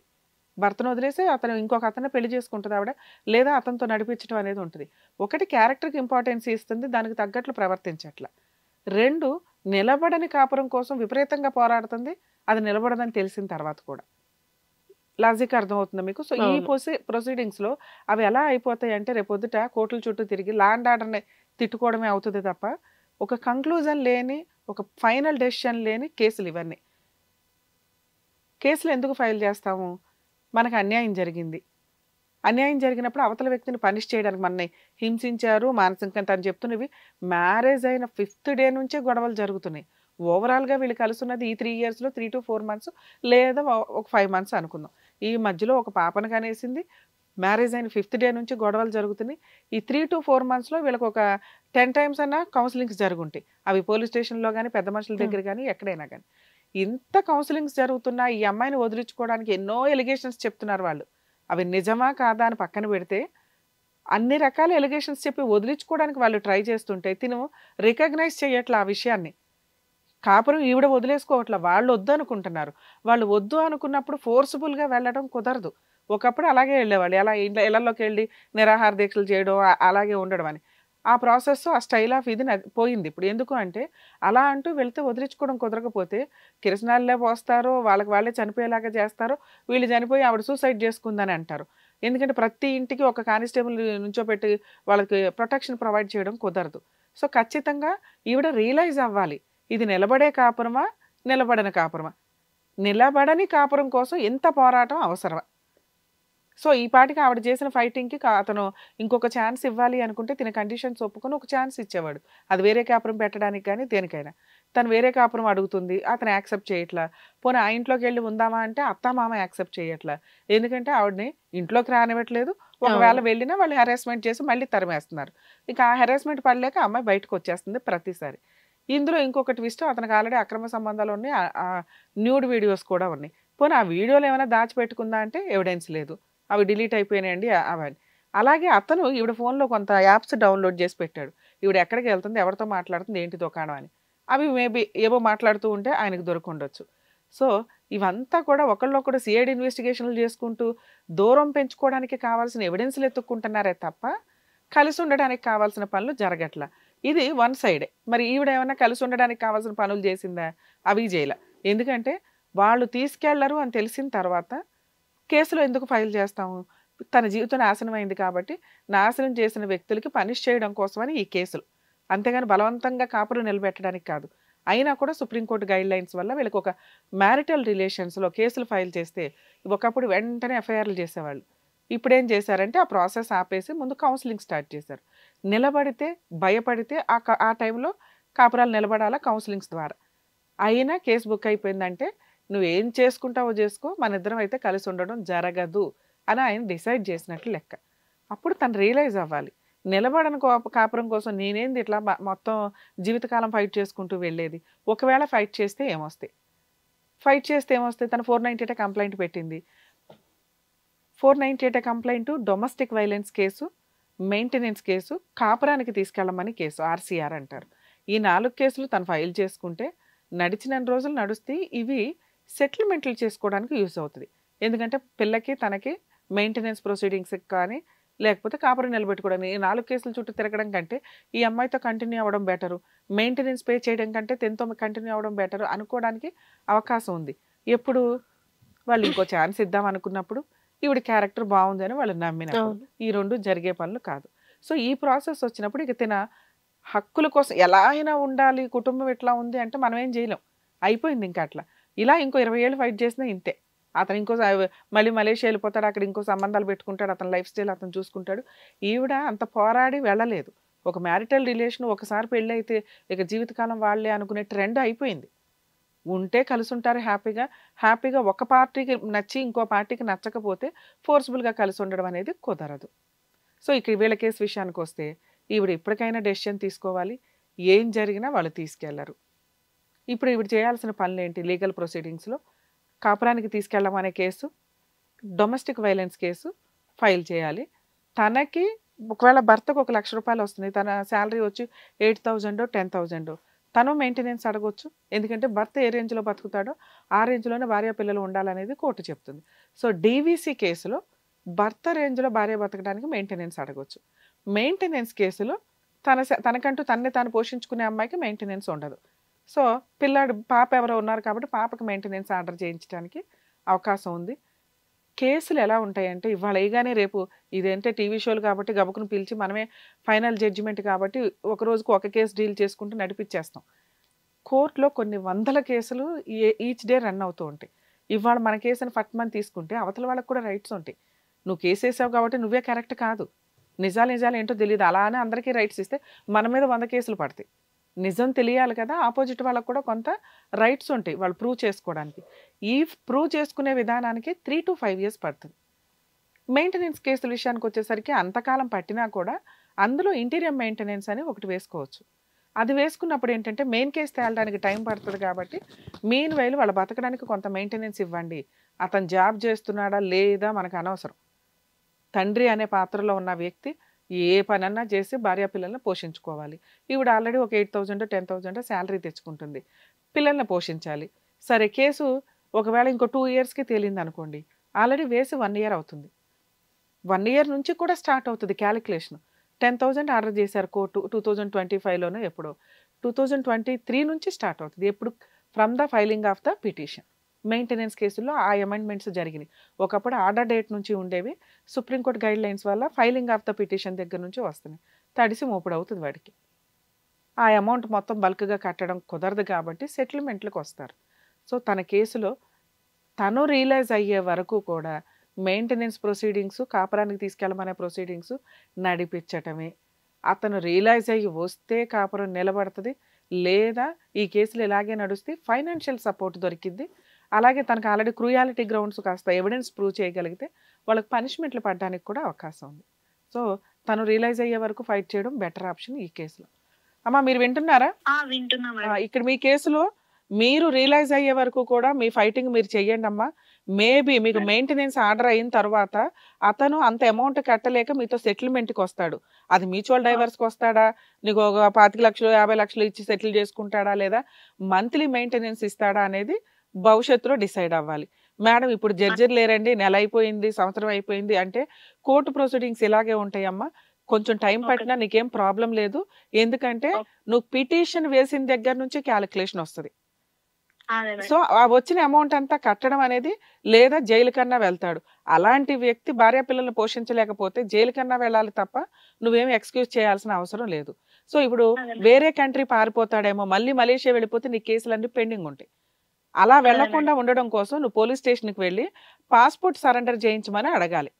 భర్తను వదిలేసి అతను ఇంకొక అతన్ని పెళ్లి చేసుకుంటుంది ఆవిడ, లేదా అతనితో నడిపించడం అనేది ఉంటుంది. ఒకటి క్యారెక్టర్కి ఇంపార్టెన్స్ ఇస్తుంది, దానికి తగ్గట్లు ప్రవర్తించట్ల. 2 నిలబడని కాపురం కోసం విపరీతంగా పోరాడుతుంది, అది నిలబడదని తెలిసిన తర్వాత కూడా. లాజిక్ అర్థమవుతుందా మీకు? సో ఈ ప్రొసీడింగ్స్లో అవి ఎలా అయిపోతాయి అంటే రేపొద్దుట కోర్టుల చుట్టూ తిరిగి లాండ్ ఆర్డర్ని తిట్టుకోవడమే అవుతుంది తప్ప ఒక కంక్లూజన్ లేని, ఒక ఫైనల్ డెసిషన్ లేని కేసులు ఇవన్నీ. కేసులు ఎందుకు ఫైల్ చేస్తాము? మనకు అన్యాయం జరిగింది, అన్యాయం జరిగినప్పుడు అవతల వ్యక్తిని పనిష్ చేయడానికి, మనని హింసించారు మానసికంగా తను చెప్తున్నవి, మ్యారేజ్ అయిన 5th డే నుంచే గొడవలు జరుగుతున్నాయి. ఓవరాల్గా వీళ్ళు కలిసి ఉన్నది ఈ 3 yearsలో 3 to 4 months, లేదా ఒక 5 months అనుకుందాం. ఈ మధ్యలో ఒక పాపను కనేసింది, మ్యారేజ్ అయిన 5th డే నుంచి గొడవలు జరుగుతున్నాయి. ఈ 3 to 4 monthsలో వీళ్ళకి ఒక 10 times అన్నా కౌన్సిలింగ్స్ జరుగుంటాయి. అవి పోలీస్ స్టేషన్లో కానీ పెద్ద మనుషుల దగ్గర కానీ ఎక్కడైనా కానీ. ఇంత కౌన్సిలింగ్స్ జరుగుతున్నా ఈ అమ్మాయిని వదిలించుకోవడానికి ఎన్నో ఎలిగేషన్స్ చెప్తున్నారు వాళ్ళు. అవి నిజమా కాదా అని పక్కన పెడితే అన్ని రకాల ఎలిగేషన్స్ చెప్పి వదిలించుకోవడానికి వాళ్ళు ట్రై చేస్తుంటే తిను రికగ్నైజ్ చేయట్లా ఆ విషయాన్ని. కాపురం ఈవిడ వదిలేసుకోవట్లా, వాళ్ళు వద్దు అనుకుంటున్నారు. వాళ్ళు వద్దు అనుకున్నప్పుడు ఫోర్స్ఫుల్గా వెళ్ళడం కుదరదు. ఒకప్పుడు అలాగే వెళ్ళేవాళ్ళు, ఎలా ఇళ్లలోకి వెళ్ళి నిరాహార దీక్షలు చేయడం, అలాగే ఉండడం అని. ఆ ప్రాసెస్, ఆ స్టైల్ ఆఫ్ ఇది పోయింది ఇప్పుడు. ఎందుకు అంటే అలా అంటూ వెళ్తే వదిలించుకోవడం కుదరకపోతే కిరసనాలే పోస్తారో, వాళ్ళకి వాళ్ళే చనిపోయేలాగా చేస్తారో, వీళ్ళు చనిపోయి ఆవిడ సూసైడ్ చేసుకుందని అంటారు. ఎందుకంటే ప్రతి ఇంటికి ఒక కానిస్టేబుల్ నుంచోబెట్టి వాళ్ళకి ప్రొటెక్షన్ ప్రొవైడ్ చేయడం కుదరదు. సో ఖచ్చితంగా ఈవిడ రియలైజ్ అవ్వాలి, ఇది నిలబడే కాపురమా నిలబడని కాపురమా. నిలబడని కాపురం కోసం ఎంత పోరాటం అవసరమా. సో ఈ పాటికి ఆవిడ చేసిన ఫైటింగ్కి అతను ఇంకొక ఛాన్స్ ఇవ్వాలి అనుకుంటే తిన కండిషన్స్ ఒప్పుకొని ఒక ఛాన్స్ ఇచ్చేవాడు. అది వేరే కాపురం పెట్టడానికి కానీ దేనికైనా. తను వేరే కాపురం అడుగుతుంది, అతను యాక్సెప్ట్ చేయట్లా. పోనీ ఆ ఇంట్లోకి వెళ్ళి ఉందామా అంటే అత్త మామ యాక్సెప్ట్ చేయట్లా. ఎందుకంటే ఆవిడని ఇంట్లోకి రానివ్వట్లేదు. ఒకవేళ వెళ్ళినా వాళ్ళు హెరాస్మెంట్ చేసి మళ్ళీ తరిమేస్తున్నారు. ఇక ఆ హెరాస్మెంట్ పడలేక అమ్మాయి బయటకు వచ్చేస్తుంది ప్రతిసారి. ఇందులో ఇంకొక ట్విస్ట్, అతనికి ఆల్రెడీ అక్రమ సంబంధాలు ఉన్నాయి, న్యూడ్ వీడియోస్ కూడా ఉన్నాయి. పోనీ ఆ వీడియోలు ఏమైనా దాచిపెట్టుకుందా అంటే ఎవిడెన్స్ లేదు, అవి డిలీట్ అయిపోయినాయండి అవన్నీ. అలాగే అతను ఈవిడ ఫోన్లో కొంత యాప్స్ డౌన్లోడ్ చేసి పెట్టాడు. ఈవిడ ఎక్కడికి వెళ్తుంది, ఎవరితో మాట్లాడుతుంది, ఏంటి దుకాణం అని. అవి మేబీ ఏవో మాట్లాడుతూ ఉంటే ఆయనకు దొరకుండొచ్చు. సో ఇవంతా కూడా ఒకళ్ళొకడు సిఐడి ఇన్వెస్టిగేషన్లు చేసుకుంటూ దూరం పెంచుకోవడానికి కావాల్సిన ఎవిడెన్స్లు ఎత్తుక్కుంటున్నారే తప్ప కలిసి ఉండడానికి కావాల్సిన పనులు జరగట్లా. ఇది వన్ సైడే. మరి ఈవిడ ఏమైనా కలిసి ఉండడానికి కావాల్సిన పనులు చేసిందా? అవి చేయలే. ఎందుకంటే వాళ్ళు తీసుకెళ్లరు అని తెలిసిన తర్వాత కేసులో ఎందుకు ఫైల్ చేస్తాము? తన జీవితం నాశనం అయింది కాబట్టి నాశనం చేసిన వ్యక్తులకి పనిష్ చేయడం కోసమని ఈ కేసులు, అంతేగాని బలవంతంగా కాపురం నిలబెట్టడానికి కాదు. అయినా కూడా సుప్రీంకోర్టు గైడ్ లైన్స్ వల్ల వీళ్ళకి ఒక మ్యారిటల్ రిలేషన్స్లో కేసులు ఫైల్ చేస్తే ఒకప్పుడు వెంటనే ఎఫ్ఐఆర్లు చేసేవాళ్ళు. ఇప్పుడేం చేశారంటే ఆ ప్రాసెస్ ఆపేసి ముందు కౌన్సిలింగ్ స్టార్ట్ చేశారు. నిలబడితే భయపడితే ఆ టైంలో కాపురాలు నిలబడాలా కౌన్సిలింగ్స్ ద్వారా. అయినా కేసు బుక్ అయిపోయిందంటే నువ్వేం చేసుకుంటావో చేసుకో, మన ఇద్దరం అయితే కలిసి ఉండడం జరగదు అని ఆయన డిసైడ్ చేసినట్లు లెక్క. అప్పుడు తను రియలైజ్ అవ్వాలి, నిలబడని కాపురం కోసం నేనేంది ఇట్లా మొత్తం జీవితకాలం ఫైట్ చేసుకుంటూ వెళ్ళేది. ఒకవేళ ఫైట్ చేస్తే ఏమొస్తాయి, తను 498 కంప్లైంట్ పెట్టింది. 498 complaint domestic violence case, maintenance case, కాపురానికి తీసుకెళ్ళమని కేసు, ఆర్సీఆర్ అంటారు. ఈ 4 కేసులు తను ఫైల్ చేసుకుంటే నడిచిన రోజులు నడుస్తాయి. ఇవి సెటిల్మెంట్లు చేసుకోవడానికి యూస్ అవుతుంది. ఎందుకంటే పిల్లకి తనకి మెయింటెనెన్స్ ప్రొసీడింగ్స్కి కానీ లేకపోతే కాపురం నిలబెట్టుకోవడానికి. ఈ 4 కేసులు చుట్టూ తిరగడం కంటే ఈ అమ్మాయితో కంటిన్యూ అవ్వడం బెటరు, మెయింటెనెన్స్ పే చేయడం కంటే తనతో కంటిన్యూ అవ్వడం బెటరు అనుకోవడానికి అవకాశం ఉంది. ఎప్పుడు వాళ్ళు ఇంకో ఛాన్స్ ఇద్దాం అనుకున్నప్పుడు, ఈవిడ క్యారెక్టర్ బాగుంది అని వాళ్ళు నమ్మినప్పుడు. ఈ 2 జరిగే పనులు కాదు. సో ఈ ప్రాసెస్ వచ్చినప్పుడు ఇక తిన హక్కుల కోసం ఎలా అయినా ఉండాలి, కుటుంబం ఎట్లా ఉంది అంటే మనం ఏం చేయలేం, అయిపోయింది ఇంకా అట్లా. ఇలా ఇంకో 20 ఏళ్ళు ఫైట్ చేసినా ఇంతే. అతను ఇంకో మళ్ళీ మలేషియా వెళ్ళిపోతాడు, అక్కడ ఇంకో సంబంధాలు పెట్టుకుంటాడు, అతని లైఫ్ స్టైల్ అతను చూసుకుంటాడు. ఈవిడ అంత పోరాడి వెళ్ళలేదు. ఒక మ్యారిటల్ రిలేషన్ ఒకసారి పెళ్ళి అయితే ఇక జీవితకాలం వాళ్ళే అనుకునే ట్రెండ్ అయిపోయింది. ఉంటే కలిసి ఉంటారు హ్యాపీగా ఒక పార్టీకి నచ్చి ఇంకో పార్టీకి నచ్చకపోతే ఫోర్స్ఫుల్గా కలిసి ఉండడం అనేది కుదరదు. సో ఇక వీళ్ళ కేసు విషయానికి వస్తే ఈవిడ ఇప్పటికైనా డెసిషన్ తీసుకోవాలి. ఏం జరిగినా వాళ్ళు తీసుకెళ్లరు. ఇప్పుడు ఈవిడ చేయాల్సిన పనులు ఏంటి? లీగల్ ప్రొసీడింగ్స్లో కాపురానికి తీసుకెళ్ళమనే case, domestic violence case file చేయాలి. తనకి ఒకవేళ భర్తకు 1,00,000 రూపాయలు వస్తుంది, తన శాలరీ వచ్చి 8,000 10,000, తను మెయింటెనెన్స్ అడగొచ్చు. ఎందుకంటే భర్త ఏ రేంజ్లో బతుకుతాడో ఆ రేంజ్లోనే భార్య పిల్లలు ఉండాలనేది కోర్టు చెప్తుంది. సో డీవీసీ కేసులో భర్త రేంజ్లో భార్య బతకడానికి మెయింటెనెన్స్ అడగొచ్చు. మెయింటెనెన్స్ కేసులో తనకంటూ తన్నే తాను పోషించుకునే అమ్మాయికి మెయింటెనెన్స్ ఉండదు. సో పాప ఎవరో ఉన్నారు కాబట్టి పాపకి మెయింటెనెన్స్ ఆర్డర్ చేయించడానికి అవకాశం ఉంది. కేసులు ఎలా ఉంటాయంటే ఇవాళ వేయగానే రేపు ఇదేంటే టీవీ షోలు కాబట్టి గబుకును పిలిచి మనమే ఫైనల్ జడ్జిమెంట్ కాబట్టి ఒక రోజుకు ఒక కేసు డీల్ చేసుకుంటూ నడిపించేస్తాం. కోర్టులో కొన్ని వందల కేసులు ఈచ్ డే రన్ అవుతూ ఉంటాయి. ఇవాళ మన కేసుని ఫట్మని తీసుకుంటే అవతల వాళ్ళకి కూడా రైట్స్ ఉంటాయి. నువ్వు కేసు వేసావు కాబట్టి నువ్వే కరెక్ట్ కాదు, నిజాలు ఏంటో తెలియదు, అలానే అందరికీ రైట్స్ ఇస్తే మన మీద 100 కేసులు పడతాయి. నిజం తెలియాలి కదా, ఆపోజిట్ వాళ్ళకు కూడా కొంత రైట్స్ ఉంటాయి వాళ్ళు ప్రూవ్ చేసుకోవడానికి. ఈ ప్రూవ్ చేసుకునే విధానానికి 3 to 5 years పడుతుంది. మెయింటెనెన్స్ కేసుల విషయానికి వచ్చేసరికి అంతకాలం పట్టినా కూడా అందులో ఇంటీరియర్ మెయింటెనెన్స్ అని ఒకటి వేసుకోవచ్చు. అది వేసుకున్నప్పుడు ఏంటంటే మెయిన్ కేసు తేలడానికి టైం పడుతుంది కాబట్టి మెయిన్ వైల్ వాళ్ళు బతకడానికి కొంత మెయింటెనెన్స్ ఇవ్వండి, అతను జాబ్ చేస్తున్నాడా లేదా మనకు అనవసరం. తండ్రి అనే పాత్రలో ఉన్న వ్యక్తి ఏ పనన్నా చేసి భార్య పిల్లల్ని పోషించుకోవాలి. ఈవిడ ఆల్రెడీ ఒక 8,000 10,000 శాలరీ తెచ్చుకుంటుంది, పిల్లల్ని పోషించాలి. సరే కేసు ఒకవేళ ఇంకో 2 yearsకి తేలింది అనుకోండి, ఆల్రెడీ వేసి 1 year అవుతుంది. 1 year నుంచి కూడా స్టార్ట్ అవుతుంది క్యాలిక్యులేషన్. 10,000 ఆర్డర్ చేశారు కోర్టు 2025లోనో ఎప్పుడో, 2023 నుంచి స్టార్ట్ అవుతుంది. ఎప్పుడు? From the filing of the petition. Maintenance కేసుల్లో ఆ అమెండ్మెంట్స్ జరిగినాయి. ఒకప్పుడు ఆర్డర్ డేట్ నుంచి ఉండేవి, సుప్రీంకోర్టు గైడ్ లైన్స్ వల్ల ఫైలింగ్ ఆఫ్ ద పిటిషన్ దగ్గర నుంచి వస్తున్నాయి. తడిసి మోపుడు అవుతుంది వాడికి. ఆ అమౌంట్ మొత్తం బల్క్గా కట్టడం కుదరదు కాబట్టి సెటిల్మెంట్లకు వస్తారు. సో తన కేసులో తను రియలైజ్ అయ్యే వరకు కూడా మెయింటెనెన్స్ ప్రొసీడింగ్స్, కాపురానికి తీసుకెళ్ళమనే ప్రొసీడింగ్స్ నడిపించటమే. అతను రియలైజ్ అయ్యి వస్తే కాపురం నిలబడుతుంది, లేదా ఈ కేసులు ఇలాగే నడుస్తే ఫైనాన్షియల్ సపోర్ట్ దొరికింది. అలాగే తనకు ఆల్రెడీ క్రూయాలిటీ గ్రౌండ్స్ కాస్త ఎవిడెన్స్ ప్రూవ్ చేయగలిగితే వాళ్ళకి పనిష్మెంట్లు పడడానికి కూడా అవకాశం ఉంది. సో తను రియలైజ్ అయ్యే వరకు ఫైట్ చేయడం బెటర్ ఆప్షన్ ఈ కేసులో. అమ్మా మీరు వింటున్నారా? ఇక్కడ మీ కేసులో మీరు రియలైజ్ అయ్యే వరకు కూడా మీ ఫైటింగ్ మీరు చెయ్యండి అమ్మా. మేబీ మీకు మెయింటెనెన్స్ ఆర్డర్ అయిన తర్వాత అతను అంత అమౌంట్ కట్టలేక మీతో సెటిల్మెంట్కి వస్తాడు. అది మ్యూచువల్ డైవర్స్కి వస్తాడా, నీకు ఒక 25 లక్షలు 50 లక్షలు ఇచ్చి సెటిల్ చేసుకుంటాడా, లేదా మంత్లీ మెయింటెనెన్స్ ఇస్తాడా అనేది భవిష్యత్తులో డిసైడ్ అవ్వాలి. మేడం ఇప్పుడు జడ్జిలు లేరండి, నెల అయిపోయింది, సంవత్సరం అయిపోయింది అంటే కోర్టు ప్రొసీడింగ్స్ ఇలాగే ఉంటాయమ్మా. కొంచెం టైం పట్టినా నీకేం ప్రాబ్లం లేదు. ఎందుకంటే నువ్వు పిటిషన్ వేసిన దగ్గర నుంచి క్యాలిక్యులేషన్ వస్తుంది. సో ఆ వచ్చిన అమౌంట్ అంతా కట్టడం అనేది, లేదా జైలు కన్నా వెళ్తాడు. అలాంటి వ్యక్తి భార్య పిల్లల్ని పోషించలేకపోతే జైలు కన్నా వెళ్ళాలి తప్ప నువ్వేమి ఎక్స్క్యూజ్ చేయాల్సిన అవసరం లేదు. సో ఇప్పుడు వేరే కంట్రీ పారిపోతాడేమో, మళ్ళీ మలేషియా వెళ్ళిపోతే నీ కేసులన్నీ పెండింగ్ ఉంటాయి. అలా వెళ్లకుండా ఉండడం కోసం నువ్వు పోలీస్ స్టేషన్కి వెళ్ళి పాస్పోర్ట్ సరెండర్ చేయించమని అడగాలి.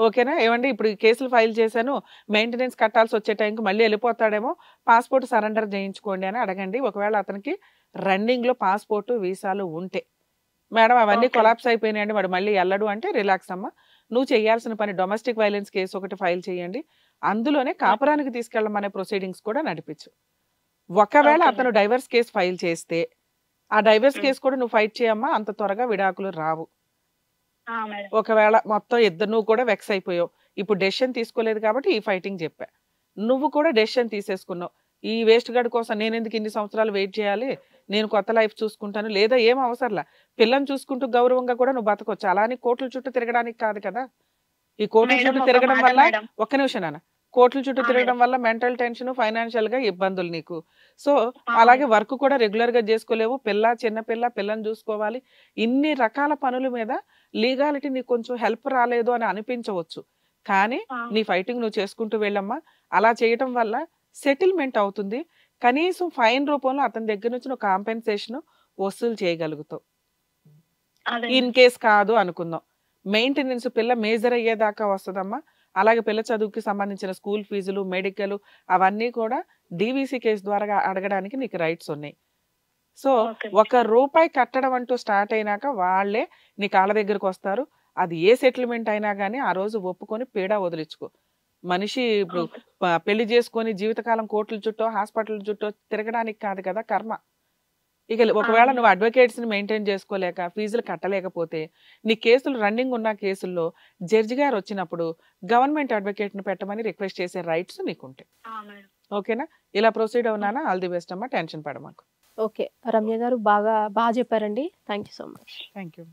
ఓకేనా? ఏమండి ఇప్పుడు ఈ కేసులు ఫైల్ చేశాను, మెయింటెనెన్స్ కట్టాల్సి వచ్చే టైంకి మళ్ళీ వెళ్ళిపోతాడేమో, పాస్పోర్ట్ సరెండర్ చేయించుకోండి అని అడగండి. ఒకవేళ అతనికి రన్నింగ్లో పాస్పోర్టు వీసాలు ఉంటే. మేడం అవన్నీ కొలాప్స్ అయిపోయినాయండి వాడు మళ్ళీ వెళ్ళడు అంటే రిలాక్స్ అమ్మ. నువ్వు చేయాల్సిన పని డొమెస్టిక్ వైలెన్స్ కేసు ఒకటి ఫైల్ చేయండి, అందులోనే కాపురానికి తీసుకెళ్ళమనే ప్రొసీడింగ్స్ కూడా నడిపించు. ఒకవేళ అతను డైవర్స్ కేసు ఫైల్ చేస్తే ఆ డైవర్స్ కేసు కూడా నువ్వు ఫైట్ చేయమ్మా, అంత త్వరగా విడాకులు రావు. ఒకవేళ మొత్తం నువ్వు కూడా వెక్స్ అయిపోయావు, ఇప్పుడు డెసిషన్ తీసుకోలేదు కాబట్టి ఈ ఫైటింగ్ చెప్పా. నువ్వు కూడా డెసిషన్ తీసేసుకున్నావు, ఈ వేస్ట్ గార్డ్ కోసం నేను ఎందుకు ఇన్ని సంవత్సరాలు వెయిట్ చేయాలి, నేను కొత్త లైఫ్ చూసుకుంటాను, లేదా ఏం అవసరంలా పిల్లని చూసుకుంటూ గౌరవంగా కూడా నువ్వు బతకొచ్చు. అలా అని కోర్టుల చుట్టూ తిరగడానికి కాదు కదా. ఈ కోర్టుల చుట్టూ తిరగడం వల్ల, ఒక్క నిమిషం నాన్న, కోర్టుల చుట్టూ తిరగడం వల్ల మెంటల్ టెన్షన్, ఫైనాన్షియల్ గా ఇబ్బందులు నీకు. సో అలాగే వర్క్ కూడా రెగ్యులర్ గా చేసుకోలేవు, పిల్లని చూసుకోవాలి. ఇన్ని రకాల పనుల మీద లీగాలిటీ నీకు కొంచెం హెల్ప్ రాలేదు అని అనిపించవచ్చు, కానీ నీ ఫైటింగ్ నువ్వు చేసుకుంటూ వెళ్ళమ్మా. అలా చేయటం వల్ల సెటిల్మెంట్ అవుతుంది, కనీసం ఫైన్ రూపంలో అతని దగ్గర నుంచి నువ్వు కాంపెన్సేషన్ వసూలు చేయగలుగుతావు. ఇన్ కేస్ కాదు అనుకుందాం, మెయింటెనెన్స్ పిల్ల మేజర్ అయ్యేదాకా వస్తుందమ్మా. అలాగే పిల్ల చదువుకి సంబంధించిన స్కూల్ ఫీజులు, మెడికల్ అవన్నీ కూడా డీవీసీ కేసు ద్వారా అడగడానికి నీకు రైట్స్ ఉన్నాయి. సో ₹1 కట్టడం అంటూ స్టార్ట్ అయినాక వాళ్ళే నీ కాళ్ళ దగ్గరకు వస్తారు. అది ఏ సెటిల్మెంట్ అయినా కానీ ఆ రోజు ఒప్పుకొని పీడా వదిలించుకో. మనిషి ఇప్పుడు పెళ్లి చేసుకొని జీవితకాలం కోర్టుల చుట్టూ హాస్పిటల్ చుట్టూ తిరగడానికి కాదు కదా కర్మ. ఇక ఒకవేళ నువ్వు అడ్వకేట్స్ ని మెయింటైన్ చేసుకోలేక ఫీజులు కట్టలేకపోతే నీ కేసులు రన్నింగ్ ఉన్న కేసుల్లో జడ్జి గారు వచ్చినప్పుడు గవర్నమెంట్ అడ్వకేట్ ని పెట్టమని రిక్వెస్ట్ చేసే రైట్స్ నీకుంటాయి. ఓకేనా? ఇలా ప్రొసీడ్ అవునానా? ఆల్ ది బెస్ట్ అమ్మా, టెన్షన్ పడమాకు. ఓకే రమ్య గారు, బాగా చెప్పారండి. Thank you so much. Thank you.